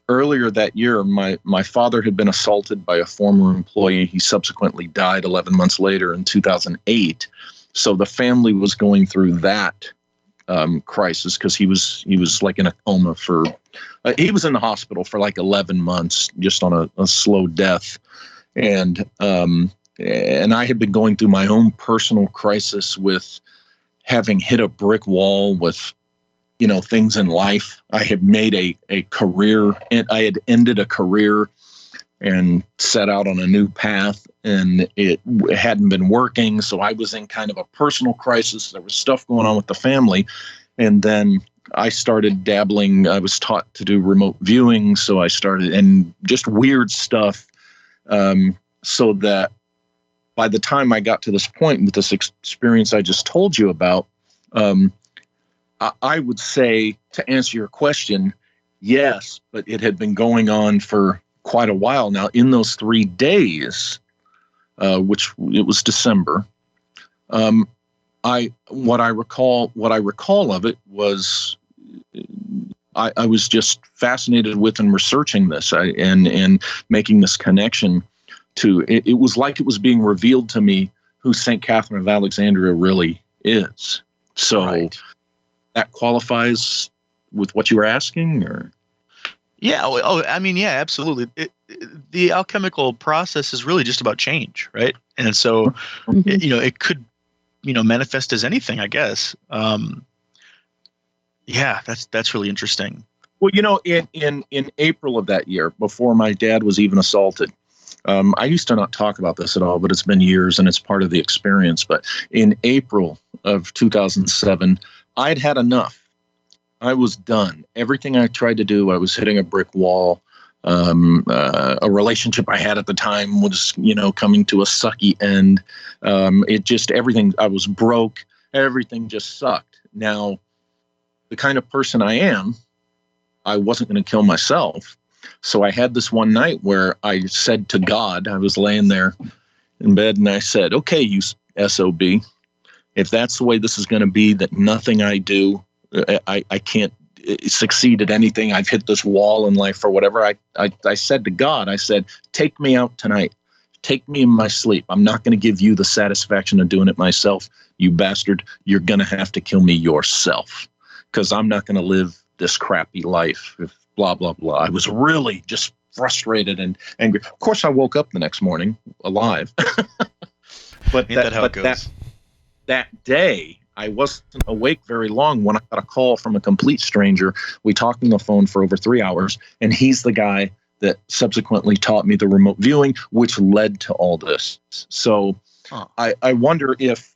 Earlier that year, my father had been assaulted by a former employee. He subsequently died 11 months later in 2008. So the family was going through that crisis, because he was like in a coma for, he was in the hospital for like 11 months, just on a slow death. And I had been going through my own personal crisis with having hit a brick wall with, things in life. I had made a career, and I had ended a career and set out on a new path, and it hadn't been working. So I was in kind of a personal crisis. There was stuff going on with the family. And then I started dabbling. I was taught to do remote viewing. So I started, and just weird stuff. So that by the time I got to this point with this experience I just told you about, I would say, to answer your question, yes, but it had been going on for quite a while now. In those 3 days, which it was December, what I recall of it was, I was just fascinated with and researching this, and making this connection to it. It was like it was being revealed to me who St. Catherine of Alexandria really is. So that qualifies with what you were asking, or? Yeah. Yeah, absolutely. The alchemical process is really just about change, right? And so, it could, manifest as anything, I guess. That's really interesting. Well, in April of that year, before my dad was even assaulted, I used to not talk about this at all, but it's been years and it's part of the experience. But in April of 2007, I'd had enough. I was done. Everything I tried to do, I was hitting a brick wall. A relationship I had at the time was, coming to a sucky end. It just, everything, I was broke. Everything just sucked. Now, the kind of person I am, I wasn't going to kill myself. So I had this one night where I said to God, I was laying there in bed and I said, okay, you SOB, if that's the way this is going to be, that nothing I do, I can't succeed at anything. I've hit this wall in life or whatever. I said to God, I said, take me out tonight. Take me in my sleep. I'm not going to give you the satisfaction of doing it myself. You bastard. You're going to have to kill me yourself because I'm not going to live this crappy life. If blah, blah, blah. I was really just frustrated and angry. Of course, I woke up the next morning alive. But that day, I wasn't awake very long when I got a call from a complete stranger. We talked on the phone for over 3 hours, and he's the guy that subsequently taught me the remote viewing, which led to all this. So I wonder if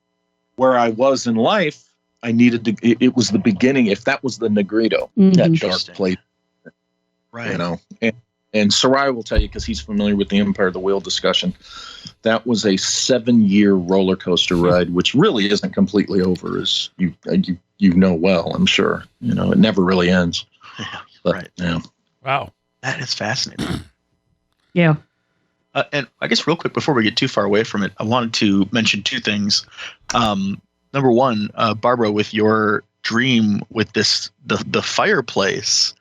where I was in life, I needed to, it was the beginning, if that was the Negrito, that dark place. Right. And Sarai will tell you, because he's familiar with the Empire of the Wheel discussion, that was a 7-year roller coaster ride, which really isn't completely over, as you know well, I'm sure. It never really ends. Yeah, but, right. Yeah. Wow. That is fascinating. Yeah. And I guess real quick, before we get too far away from it, I wanted to mention 2 things. Number one, Barbara, with your dream with the fireplace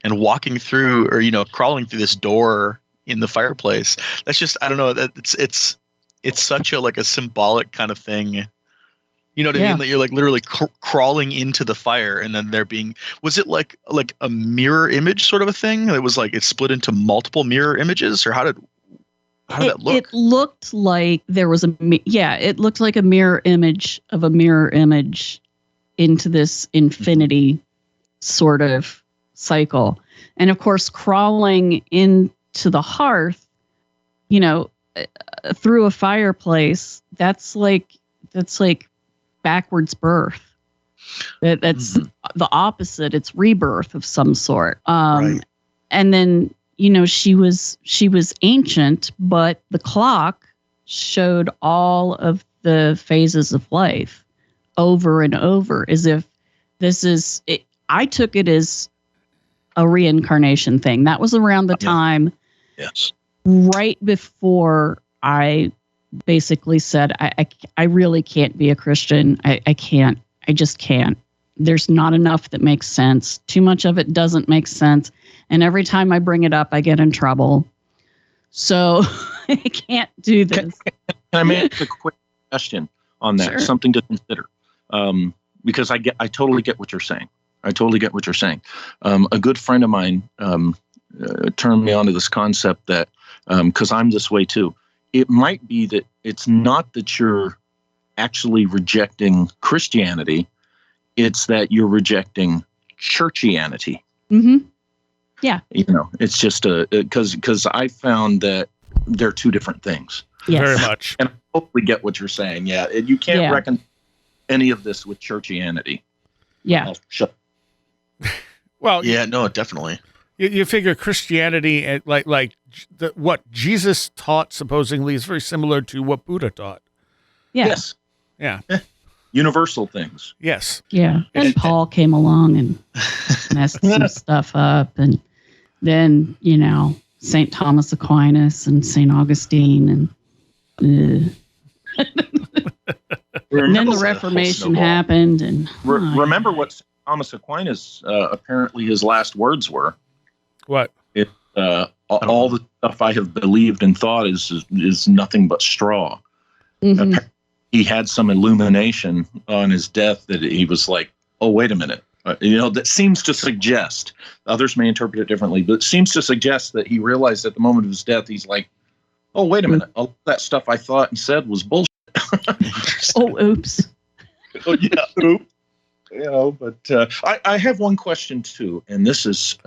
and walking through, or crawling through this door in the fireplace. That's just, I don't know, that it's such a symbolic kind of thing. You know what I mean? That you're literally crawling into the fire, and then was it like a mirror image sort of a thing? It was it split into multiple mirror images, or how did that look? It looked like there was it looked like a mirror image of a mirror image into this infinity sort of cycle. And of course, crawling into the hearth, through a fireplace, that's like backwards birth. That's the opposite. It's rebirth of some sort. Right. And then, she was ancient, but the clock showed all of the phases of life over and over, as if this is it. I took it as a reincarnation thing. That was around the time, right before I basically said, I really can't be a Christian. I can't. I just can't. There's not enough that makes sense. Too much of it doesn't make sense. And every time I bring it up, I get in trouble. So I can't do this. Can I make a quick question on that? Sure. Something to consider. Because I totally get what you're saying. A good friend of mine turned me on to this concept that, because I'm this way too, it might be that it's not that you're actually rejecting Christianity, it's that you're rejecting churchianity. Mm-hmm. Yeah. It's just because I found that they're 2 different things. Yes. Very much. And I totally get what you're saying. Yeah. You can't reckon any of this with churchianity. Yeah. I'll shut. Well, Yeah, no, definitely. you figure Christianity, what Jesus taught supposedly is very similar to what Buddha taught. Yeah. Yes. Yeah. Universal things. Yes. Yeah. And Paul came along and messed some stuff up. And then, St. Thomas Aquinas and St. Augustine. And then the Reformation happened. And remember what Thomas Aquinas, apparently his last words were. What? All the stuff I have believed and thought is nothing but straw. Mm-hmm. He had some illumination on his death that he was like, oh, wait a minute. That seems to suggest, others may interpret it differently, but it seems to suggest that he realized at the moment of his death, he's like, oh, wait a minute. All that stuff I thought and said was bullshit. Oh, oops. Oh, yeah, oops. But I have one question too, and this is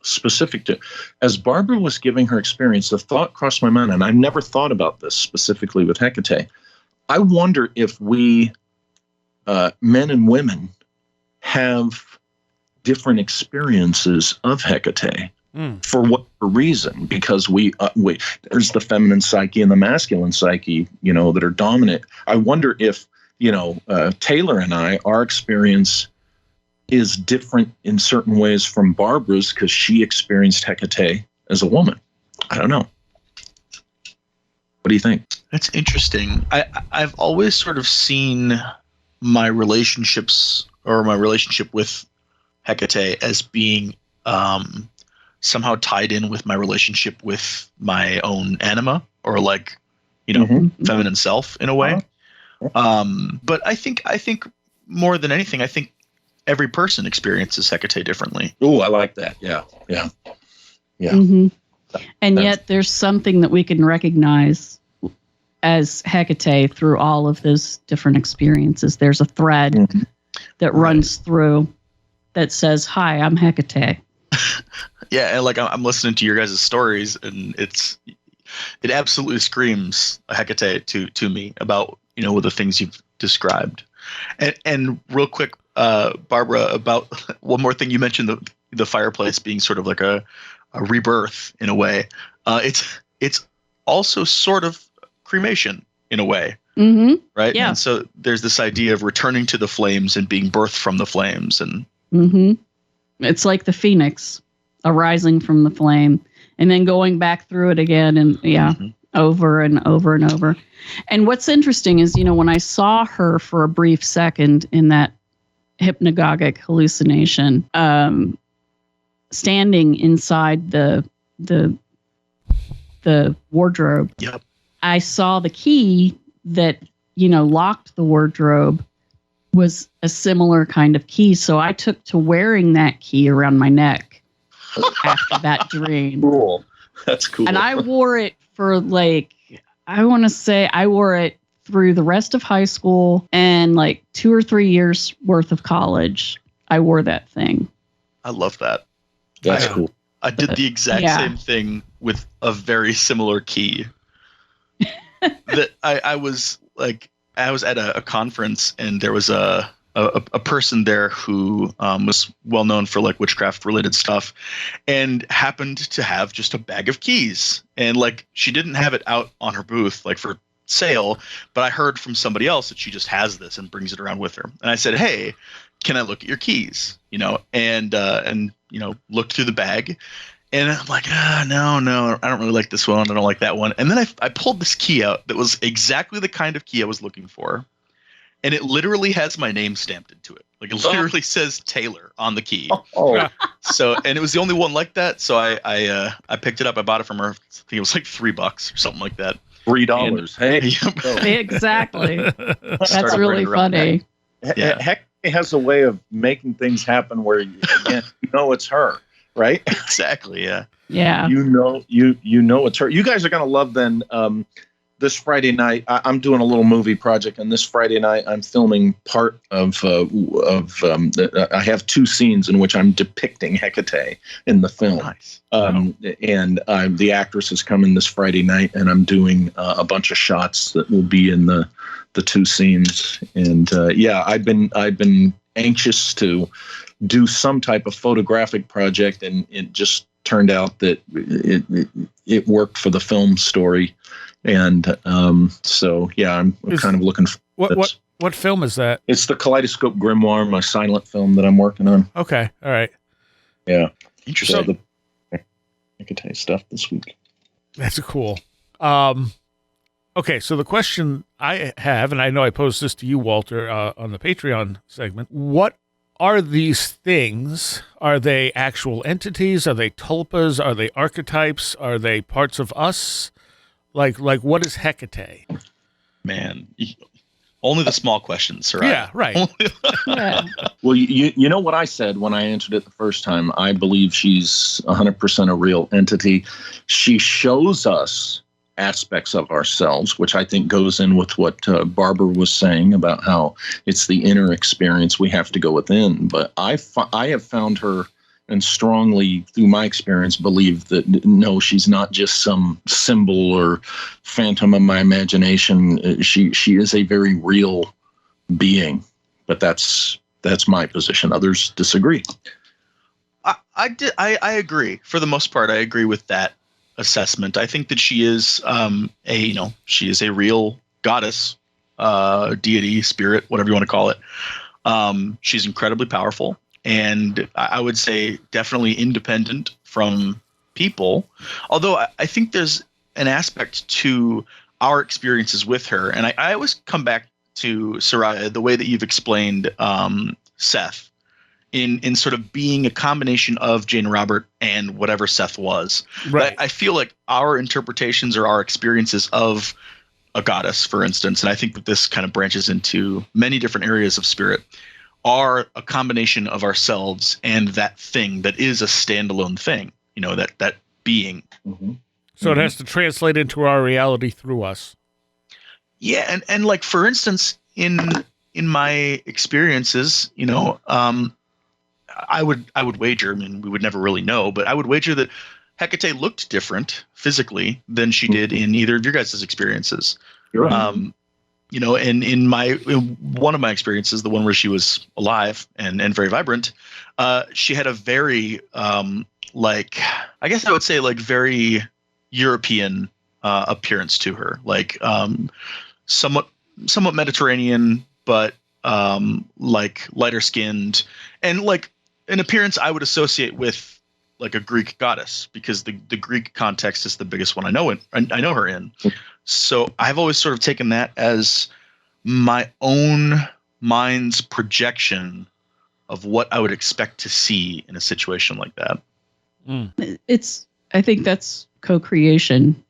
specific to, as Barbara was giving her experience, the thought crossed my mind, and I never thought about this specifically with Hecate. I wonder if we, men and women, have different experiences of Hecate. For what reason? Because we there's the feminine psyche and the masculine psyche, that are dominant. I wonder if, Taylor and our experience is different in certain ways from Barbara's because she experienced Hecate as a woman. I don't know. What do you think? That's interesting. I've always sort of seen my relationships or my relationship with Hecate as being somehow tied in with my relationship with my own anima or feminine self in a way. But I think more than anything, I think every person experiences Hecate differently. Oh, I like that. Yeah. Mm-hmm. And yet there's something that we can recognize as Hecate through all of those different experiences. There's a thread that runs through that says, "Hi, I'm Hecate." Yeah, and I'm listening to your guys' stories, and it absolutely screams Hecate to me about with the things you've described. And real quick, Barbara, about one more thing you mentioned, the fireplace being sort of like a rebirth in a way. It's also sort of cremation in a way, right? Yeah. And so there's this idea of returning to the flames and being birthed from the flames, and it's like the phoenix arising from the flame and then going back through it again, and over and over and over. And what's interesting is, when I saw her for a brief second in that hypnagogic hallucination, standing inside the wardrobe, I saw the key that, locked the wardrobe was a similar kind of key. So I took to wearing that key around my neck after that dream. Cool. That's cool. And I wore it for I want to say I wore it through the rest of high school and 2 or 3 years worth of college. I wore that thing. I love that. That's cool. I did the exact same thing with a very similar key. That I was at a conference, and there was a person there who was well known for witchcraft related stuff, and happened to have just a bag of keys, and she didn't have it out on her booth for sale, but I heard from somebody else that she just has this and brings it around with her. And I said, "Hey, can I look at your keys?" And looked through the bag. And I'm like, no, I don't really like this one. I don't like that one. And then I pulled this key out that was exactly the kind of key I was looking for. And it literally has my name stamped into it. It literally says Taylor on the key. Oh. So, and it was the only one like that. So I picked it up. I bought it from her. I think it was $3 or something like that. $3. Hey. Exactly. That's really funny. Heck has a way of making things happen where it's her. Right? Exactly. Yeah. Yeah. It's her. You guys are going to love then. This Friday night, I'm doing a little movie project, and this Friday night, I'm filming part of. I have 2 scenes in which I'm depicting Hecate in the film. Nice. And the actress is coming this Friday night, and I'm doing a bunch of shots that will be in the 2 scenes. And I've been anxious to do some type of photographic project, and it just turned out that it worked for the film story. And I'm kind of looking for what film is that? It's the Kaleidoscope Grimoire, my silent film that I'm working on. Okay, all right. Yeah, interesting. So I could tell you stuff this week. That's cool. Okay, so the question I have, and I know I posed this to you, Walter, on the Patreon segment. What are these things? Are they actual entities? Are they tulpas? Are they archetypes? Are they parts of us? Like what is Hecate? Man, only the small questions, right? Yeah, right. Yeah. Well, you know what I said when I answered it the first time? I believe she's 100% a real entity. She shows us aspects of ourselves, which I think goes in with what Barbara was saying about how it's the inner experience we have to go within. But I have found her, and strongly through my experience believe that no, she's not just some symbol or phantom of my imagination. She is a very real being. But that's my position. Others disagree. I agree. For the most part, I agree with that assessment. I think that she is she is a real goddess, deity, spirit, whatever you want to call it. She's incredibly powerful, and I would say definitely independent from people. Although I think there's an aspect to our experiences with her, and I always come back to Soraya, the way that you've explained Seth in sort of being a combination of Jane Robert and whatever Seth was. Right. I feel like our interpretations or our experiences of a goddess, for instance, and I think that this kind of branches into many different areas of spirit, are a combination of ourselves and that thing that is a standalone thing, that being. Mm-hmm. So it has to translate into our reality through us. Yeah, and like, for instance, in my experiences, I would wager, I mean, we would never really know, but I would wager that Hecate looked different physically than she did in either of your guys' experiences. You're right. And in one of my experiences, the one where she was alive and very vibrant, she had a very I guess I would say like very European appearance to her, like somewhat Mediterranean, but like lighter skinned, and like an appearance I would associate with like a Greek goddess, because the Greek context is the biggest one I know her in. So I've always sort of taken that as my own mind's projection of what I would expect to see in a situation like that. I think that's co-creation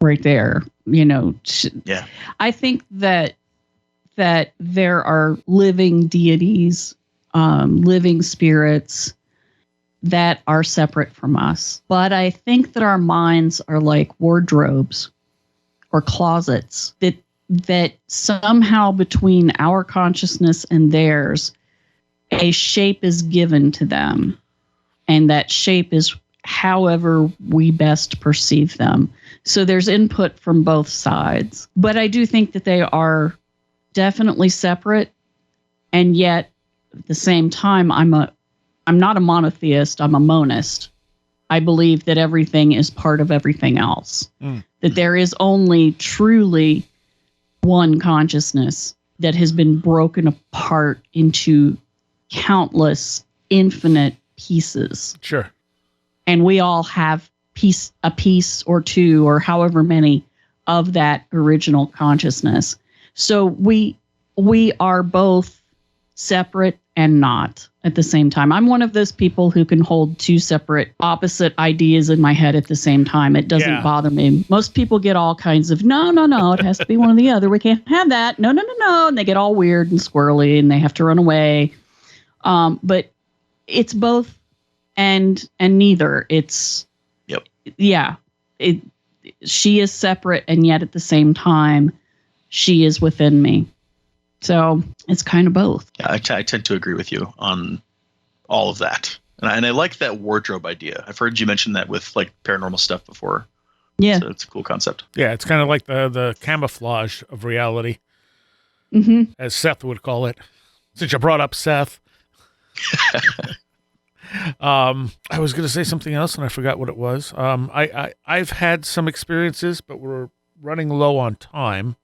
right there. Yeah. I think that there are living deities, living spirits that are separate from us. But I think that our minds are like wardrobes or closets that somehow between our consciousness and theirs, a shape is given to them. And that shape is however we best perceive them. So there's input from both sides. But I do think that they are definitely separate. And yet, at the same time, I'm not a monotheist, I'm a monist. I believe that everything is part of everything else. That there is only truly one consciousness that has been broken apart into countless, infinite pieces. Sure. And we all have a piece or two or however many of that original consciousness. So we are both separate and not at the same time. I'm one of those people who can hold two separate opposite ideas in my head at the same time. It doesn't bother me. Most people get all kinds of, no, it has to be one or the other. We can't have that. No. And they get all weird and squirrely and they have to run away. But it's both and neither. It's, she is separate and yet at the same time, she is within me. So it's kind of both. Yeah, I tend to agree with you on all of that. And I like that wardrobe idea. I've heard you mention that with like paranormal stuff before. Yeah. So it's a cool concept. Yeah, it's kind of like the camouflage of reality, as Seth would call it. Since you brought up Seth. I was going to say something else and I forgot what it was. I've had some experiences, but we're running low on time.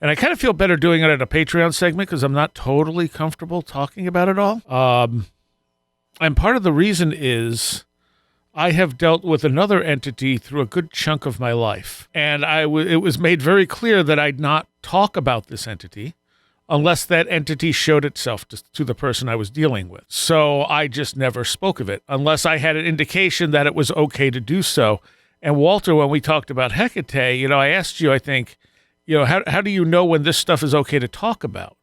And I kind of feel better doing it at a Patreon segment because I'm not totally comfortable talking about it all. And part of the reason is I have dealt with another entity through a good chunk of my life. And it was made very clear that I'd not talk about this entity unless that entity showed itself to the person I was dealing with. So I just never spoke of it unless I had an indication that it was okay to do so. And Walter, when we talked about Hecate, I asked you, I think, how do you know when this stuff is okay to talk about?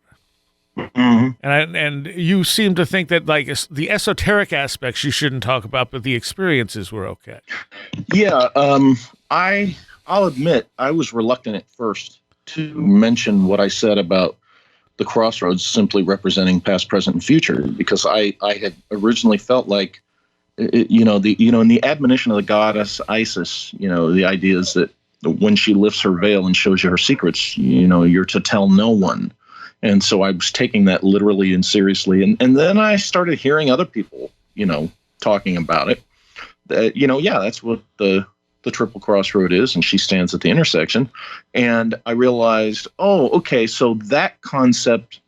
Mm-hmm. And you seem to think that like the esoteric aspects you shouldn't talk about, but the experiences were okay. Yeah, I'll admit I was reluctant at first to mention what I said about the crossroads simply representing past, present, and future, because I had originally felt like, in the admonition of the goddess Isis, the idea is that when she lifts her veil and shows you her secrets, you're to tell no one. And so I was taking that literally and seriously. And then I started hearing other people, talking about it, that, you know, yeah, that's what the triple crossroad is, and she stands at the intersection. And I realized, oh, okay, so that concept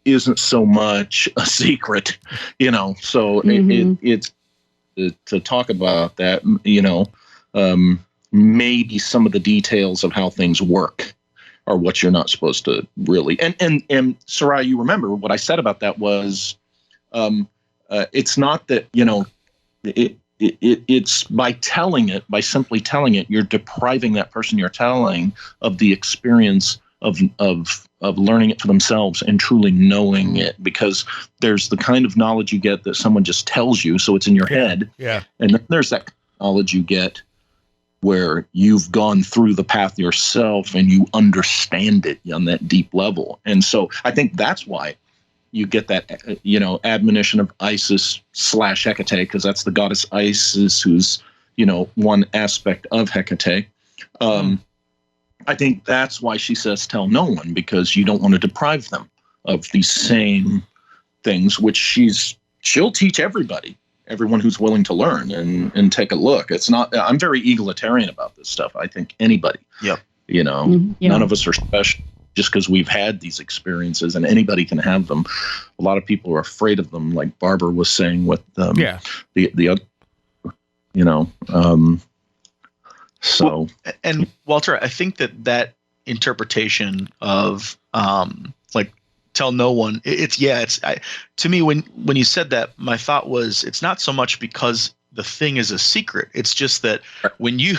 isn't so much a secret, you know. So it's to talk about that, you know, maybe some of the details of how things work are what you're not supposed to really. And Sarai, you remember what I said about that was, it's not that, you know, it's by telling it, by simply telling it, you're depriving that person you're telling of the experience of learning it for themselves and truly knowing it, because there's the kind of knowledge you get that someone just tells you, so it's in your head. Yeah. And then there's that knowledge you get where you've gone through the path yourself and you understand it on that deep level. And so I think that's why you get that, you know, admonition of Isis / Hecate, because that's the goddess Isis, who's, you know, one aspect of Hecate. I think that's why she says tell no one, because you don't want to deprive them of these same things, which she'll teach everyone who's willing to learn and take a look. It's not, I'm very egalitarian about this stuff. I think anybody, you know, none of us are special just because we've had these experiences, and anybody can have them. A lot of people are afraid of them, like Barbara was saying with the other, you know, so. Well, and Walter, I think that interpretation of like tell no one, to me, when you said that, my thought was, it's not so much because the thing is a secret. It's just that when you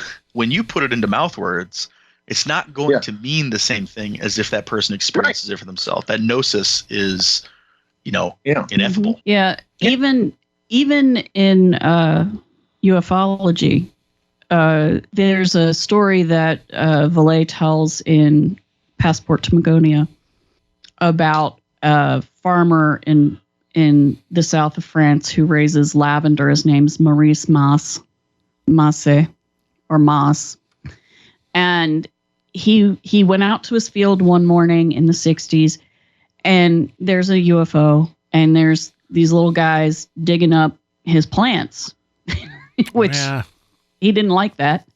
put it into mouth words, it's not going to mean the same thing as if that person experiences it for themselves. That gnosis is, you know, ineffable. Yeah. Even in ufology, there's a story that Valet tells in Passport to Magonia about a farmer in the south of France who raises lavender. His name's Maurice Masse. And he went out to his field one morning in the 60s, and there's a UFO, and there's these little guys digging up his plants, which he didn't like that.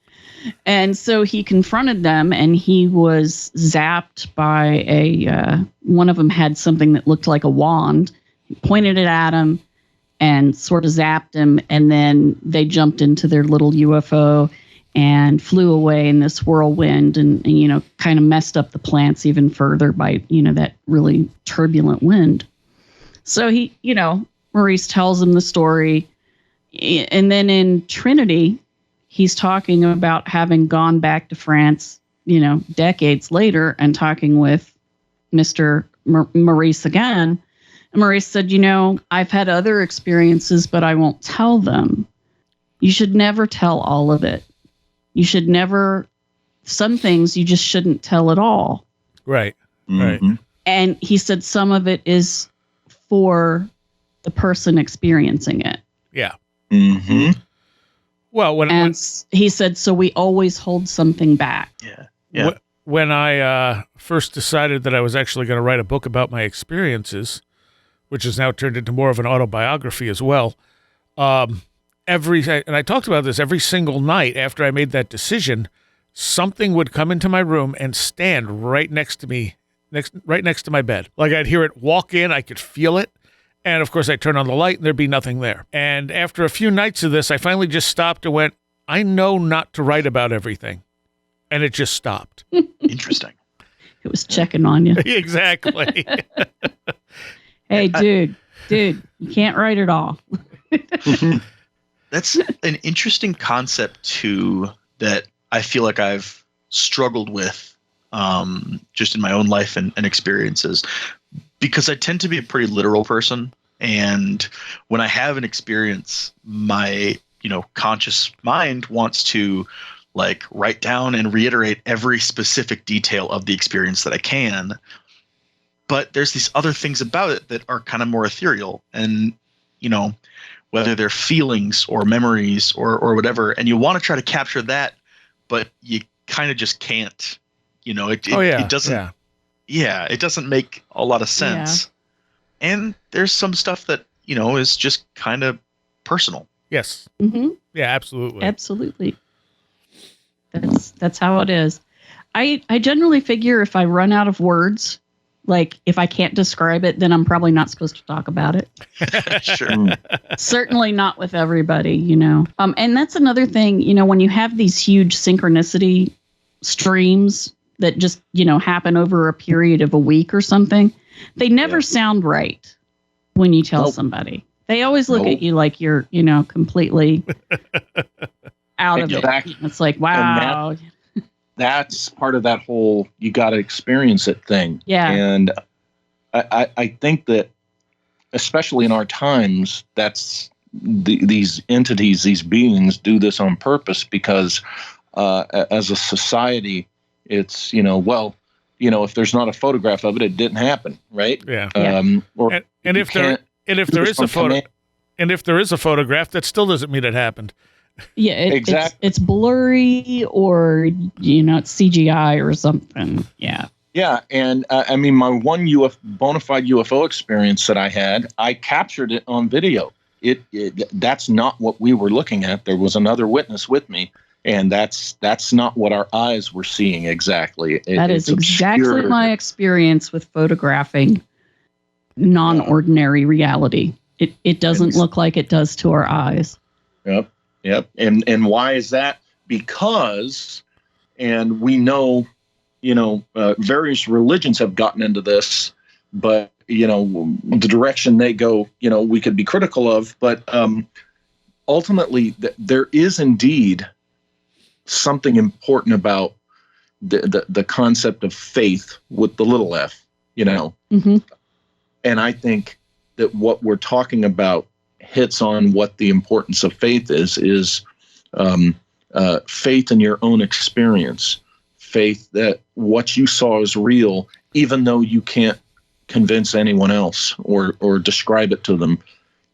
And so he confronted them, and he was zapped by one of them had something that looked like a wand. He pointed it at him and sort of zapped him, and then they jumped into their little UFO and flew away in this whirlwind and you know, kind of messed up the plants even further by, you know, that really turbulent wind. So he, you know, Maurice tells him the story. And then in Trinity, he's talking about having gone back to France, you know, decades later, and talking with Mr. Maurice again. And Maurice said, you know, I've had other experiences, but I won't tell them. You should never tell all of it. You should never, some things you just shouldn't tell at all. Right. Mm-hmm. Right. And he said some of it is for the person experiencing it. Yeah. Mm-hmm. Well, he said, so we always hold something back. Yeah. When I first decided that I was actually going to write a book about my experiences, which has now turned into more of an autobiography as well, and I talked about this every single night after I made that decision, something would come into my room and stand right next to me, right next to my bed. Like I'd hear it walk in, I could feel it. And of course I'd turn on the light and there'd be nothing there. And after a few nights of this, I finally just stopped and went, I know not to write about everything. And it just stopped. Interesting. It was checking on you. Exactly. Hey, dude, you can't write it all. That's an interesting concept too, that I feel like I've struggled with just in my own life and experiences, because I tend to be a pretty literal person. And when I have an experience, my, you know, conscious mind wants to like write down and reiterate every specific detail of the experience that I can. But there's these other things about it that are kind of more ethereal, and, you know, whether they're feelings or memories or whatever, and you want to try to capture that, but you kind of just can't, you know, it doesn't, it doesn't make a lot of sense. Yeah. And there's some stuff that, you know, is just kind of personal. Yes. Mm-hmm. Yeah, absolutely. Absolutely. That's how it is. I generally figure if I run out of words, like if I can't describe it, then I'm probably not supposed to talk about it. Sure. Certainly not with everybody, and that's another thing, when you have these huge synchronicity streams that just, happen over a period of a week or something, they never sound right when you tell somebody. They always look at you like you're, completely out of it. It's like, wow. That's part of that whole you got to experience it thing. Yeah. And I think that, especially in our times, that's these entities, these beings do this on purpose because as a society, it's, if there's not a photograph of it, it didn't happen. Right. Yeah. And if there is a photo, and if there is a photograph, that still doesn't mean it happened. Yeah, exactly. It's blurry or, it's CGI or something. Yeah. Yeah. And my one bona fide UFO experience that I had, I captured it on video. That's not what we were looking at. There was another witness with me, and that's not what our eyes were seeing exactly. That is exactly my experience with photographing non-ordinary reality. It doesn't look like it does to our eyes. Yep. And why is that? Because, and we know, various religions have gotten into this, but, the direction they go, we could be critical of, but ultimately there is indeed something important about the concept of faith with the little f, Mm-hmm. And I think that what we're talking about hits on what the importance of faith is faith in your own experience, faith that what you saw is real, even though you can't convince anyone else or describe it to them.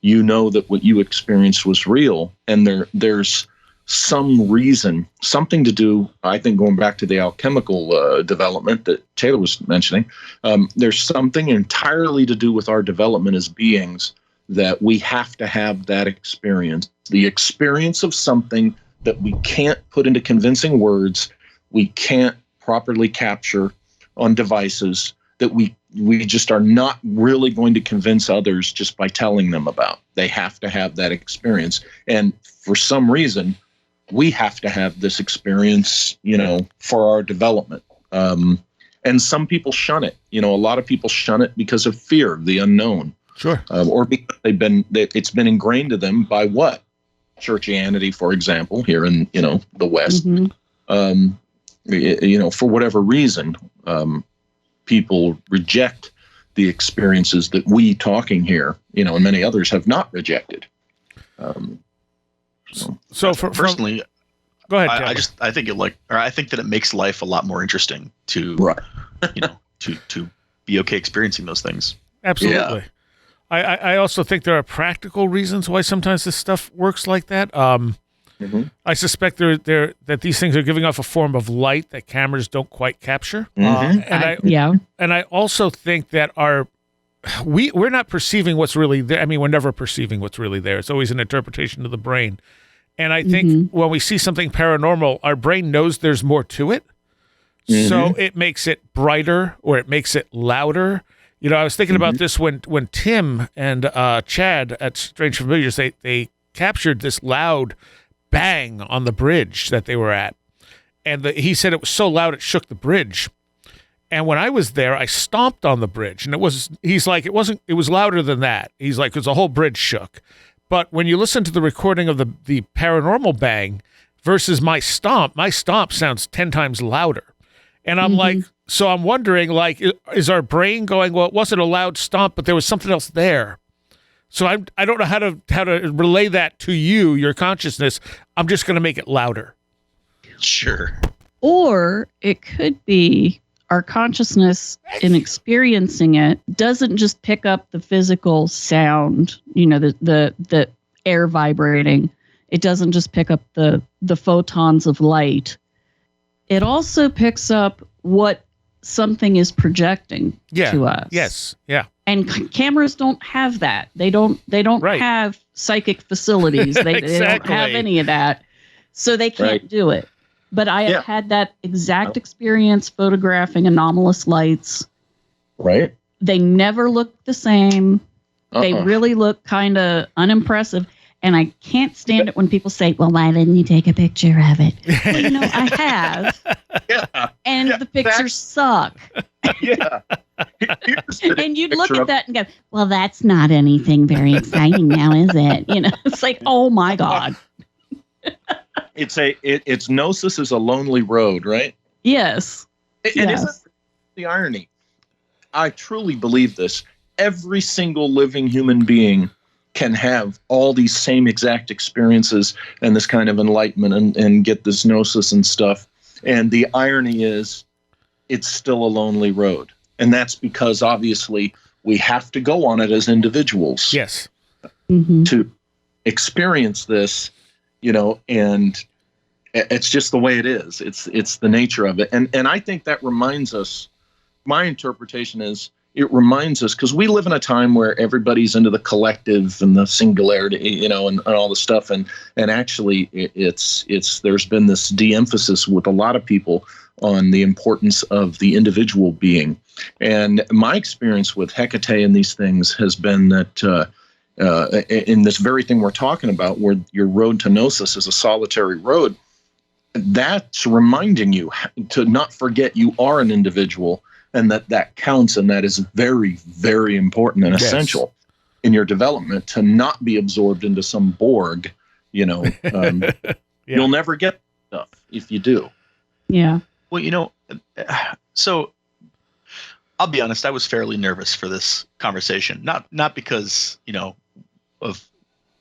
That what you experienced was real, and there's some reason, something to do, I think, going back to the alchemical development that Taylor was mentioning, there's something entirely to do with our development as beings, that we have to have that experience, the experience of something that we can't put into convincing words, we can't properly capture on devices, that we just are not really going to convince others just by telling them about. They have to have that experience. And for some reason, we have to have this experience, for our development. And some people shun it. A lot of people shun it because of fear of the unknown. Sure. Or because it's been ingrained to them by what? Churchianity, for example, here in, the West. Mm-hmm. For whatever reason, people reject the experiences that we talking here, and many others have not rejected. So personally, go ahead. I think that it makes life a lot more interesting to, to be okay experiencing those things. Absolutely. Yeah. I also think there are practical reasons why sometimes this stuff works like that. I suspect that these things are giving off a form of light that cameras don't quite capture. Mm-hmm. And I also think that we're not perceiving what's really there. I mean, we're never perceiving what's really there. It's always an interpretation of the brain. And I think when we see something paranormal, our brain knows there's more to it. Mm-hmm. So it makes it brighter or it makes it louder. I was thinking about this when Tim and Chad at Strange Familiars, they captured this loud bang on the bridge that they were at. And he said it was so loud it shook the bridge. And when I was there, I stomped on the bridge. And it was louder than that. He's like, because the whole bridge shook. But when you listen to the recording of the paranormal bang versus my stomp sounds 10 times louder. And I'm like, so I'm wondering, is our brain going, well, it wasn't a loud stomp, but there was something else there. So I don't know how to relay that to you, your consciousness. I'm just going to make it louder. Sure. Or it could be our consciousness in experiencing it doesn't just pick up the physical sound, the air vibrating. It doesn't just pick up the photons of light. It also picks up what something is projecting to us. Yes. Yeah. And cameras don't have that. They don't right. have psychic facilities. They don't have any of that. So they can't do it. But I have had that exact experience photographing anomalous lights. Right. They never look the same. They really look kind of unimpressive. And I can't stand it when people say, well, why didn't you take a picture of it? Well, I have. And the pictures suck. Yeah. And you'd look at that and go, well, that's not anything very exciting now, is it? It's like, oh, my God. It's Gnosis is a lonely road, right? Yes. And isn't the irony? I truly believe this. Every single living human being can have all these same exact experiences and this kind of enlightenment and get this Gnosis and stuff. And the irony is it's still a lonely road. And that's because obviously we have to go on it as individuals. Yes. To experience this, and it's just the way it is. It's the nature of it. And I think that reminds us, my interpretation is, it reminds us, because we live in a time where everybody's into the collective and the singularity, and all the stuff. And actually it's there's been this de-emphasis with a lot of people on the importance of the individual being. And my experience with Hecate and these things has been that in this very thing we're talking about, where your road to Gnosis is a solitary road, that's reminding you to not forget you are an individual, and that counts, and that is very, very important and essential in your development, to not be absorbed into some Borg. You'll never get stuff if you do. Yeah. Well, so I'll be honest, I was fairly nervous for this conversation. Not because, of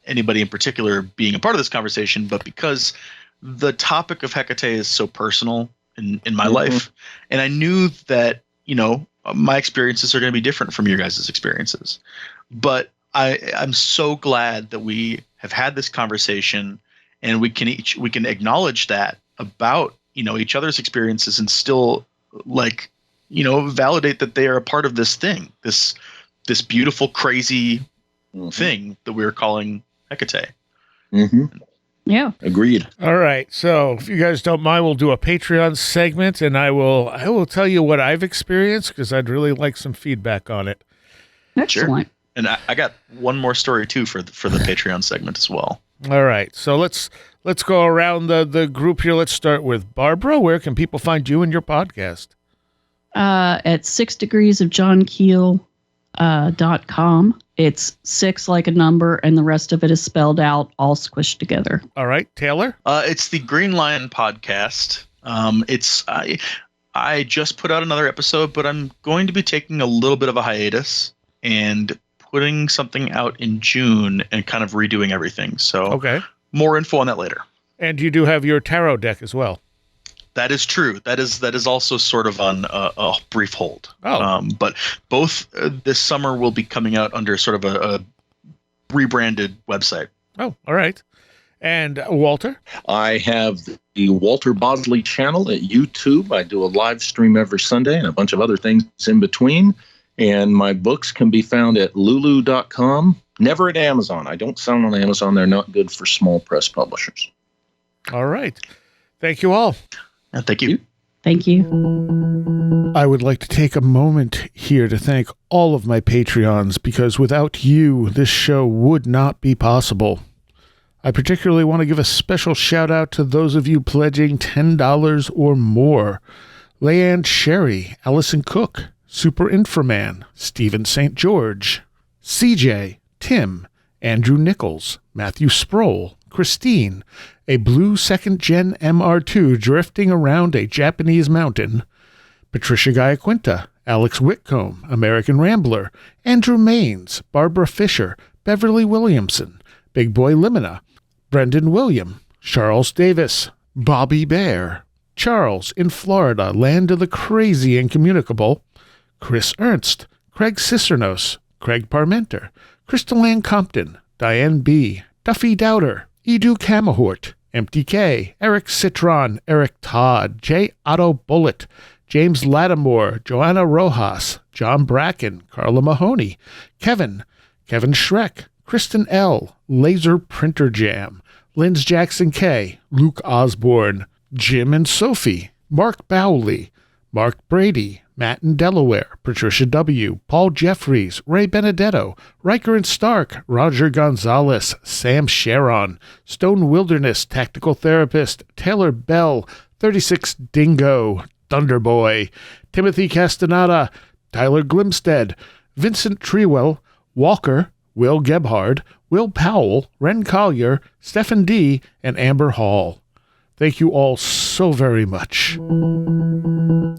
anybody in particular being a part of this conversation, but because the topic of Hecate is so personal in my life. And I knew that, my experiences are going to be different from your guys' experiences. But I'm so glad that we have had this conversation, and we can acknowledge that about, each other's experiences, and still validate that they are a part of this thing, this beautiful, crazy thing that we're calling Hecate. Yeah. Agreed. All right. So if you guys don't mind, we'll do a Patreon segment, and I will tell you what I've experienced, because I'd really like some feedback on it. Excellent. Sure. And I got one more story too for the Patreon segment as well. All right. So let's go around the group here. Let's start with Barbara. Where can people find you and your podcast? At 6degreesofjohnkeel.com. It's 6 like a number, and the rest of it is spelled out, all squished together. All right, Taylor? It's the Green Lion podcast. I just put out another episode, but I'm going to be taking a little bit of a hiatus and putting something out in June and kind of redoing everything. So more info on that later. And you do have your tarot deck as well. That is true. That is also sort of on a brief hold. But both this summer will be coming out under sort of a rebranded website. Oh, all right. And Walter? I have the Walter Bosley channel at YouTube. I do a live stream every Sunday and a bunch of other things in between. And my books can be found at lulu.com. Never at Amazon. I don't sell on Amazon. They're not good for small press publishers. All right. Thank you all. Thank you. Thank you. I would like to take a moment here to thank all of my Patreons, because without you, this show would not be possible. I particularly want to give a special shout out to those of you pledging $10 or more. Leanne Sherry, Allison Cook, Super Inframan, Stephen St. George, CJ, Tim, Andrew Nichols, Matthew Sproul, Christine, a blue second-gen MR2 drifting around a Japanese mountain, Patricia Giaquinta, Alex Whitcomb, American Rambler, Andrew Maines, Barbara Fisher, Beverly Williamson, Big Boy Limina, Brendan William, Charles Davis, Bobby Bear, Charles in Florida, land of the crazy and communicable, Chris Ernst, Craig Cicernos, Craig Parmenter, Crystal Ann Compton, Diane B., Duffy Dowder, Edu Camahort, MTK, Eric Citron, Eric Todd, J. Otto Bullitt, James Lattimore, Joanna Rojas, John Bracken, Carla Mahoney, Kevin Schreck, Kristen L., Laser Printer Jam, Linz Jackson K., Luke Osborne, Jim and Sophie, Mark Bowley, Mark Brady, Matt in Delaware, Patricia W., Paul Jeffries, Ray Benedetto, Riker and Stark, Roger Gonzalez, Sam Sharon, Stone Wilderness, Tactical Therapist, Taylor Bell, 36 Dingo, Thunderboy, Timothy Castaneda, Tyler Glimstead, Vincent Treewell, Walker, Will Gebhard, Will Powell, Ren Collier, Stephen D., and Amber Hall. Thank you all so very much.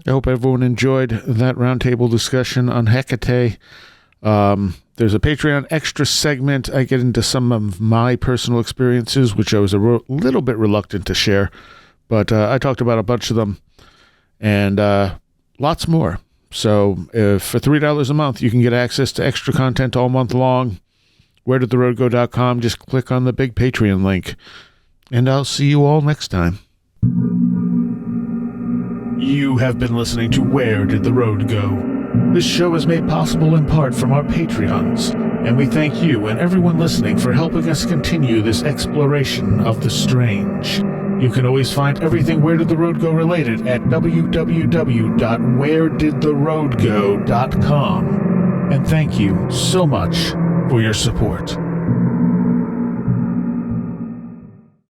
I hope everyone enjoyed that roundtable discussion on Hecate. There's a Patreon extra segment. I get into some of my personal experiences, which I was a little bit reluctant to share, but I talked about a bunch of them and lots more. So for $3 a month, you can get access to extra content all month long. WhereDidTheRoadGo.com. Just click on the big Patreon link. And I'll see you all next time. You have been listening to Where Did the Road Go? This show is made possible in part from our Patreons, and we thank you and everyone listening for helping us continue this exploration of the strange. You can always find everything Where Did the Road Go related at www.wheredidtheroadgo.com. And thank you so much for your support.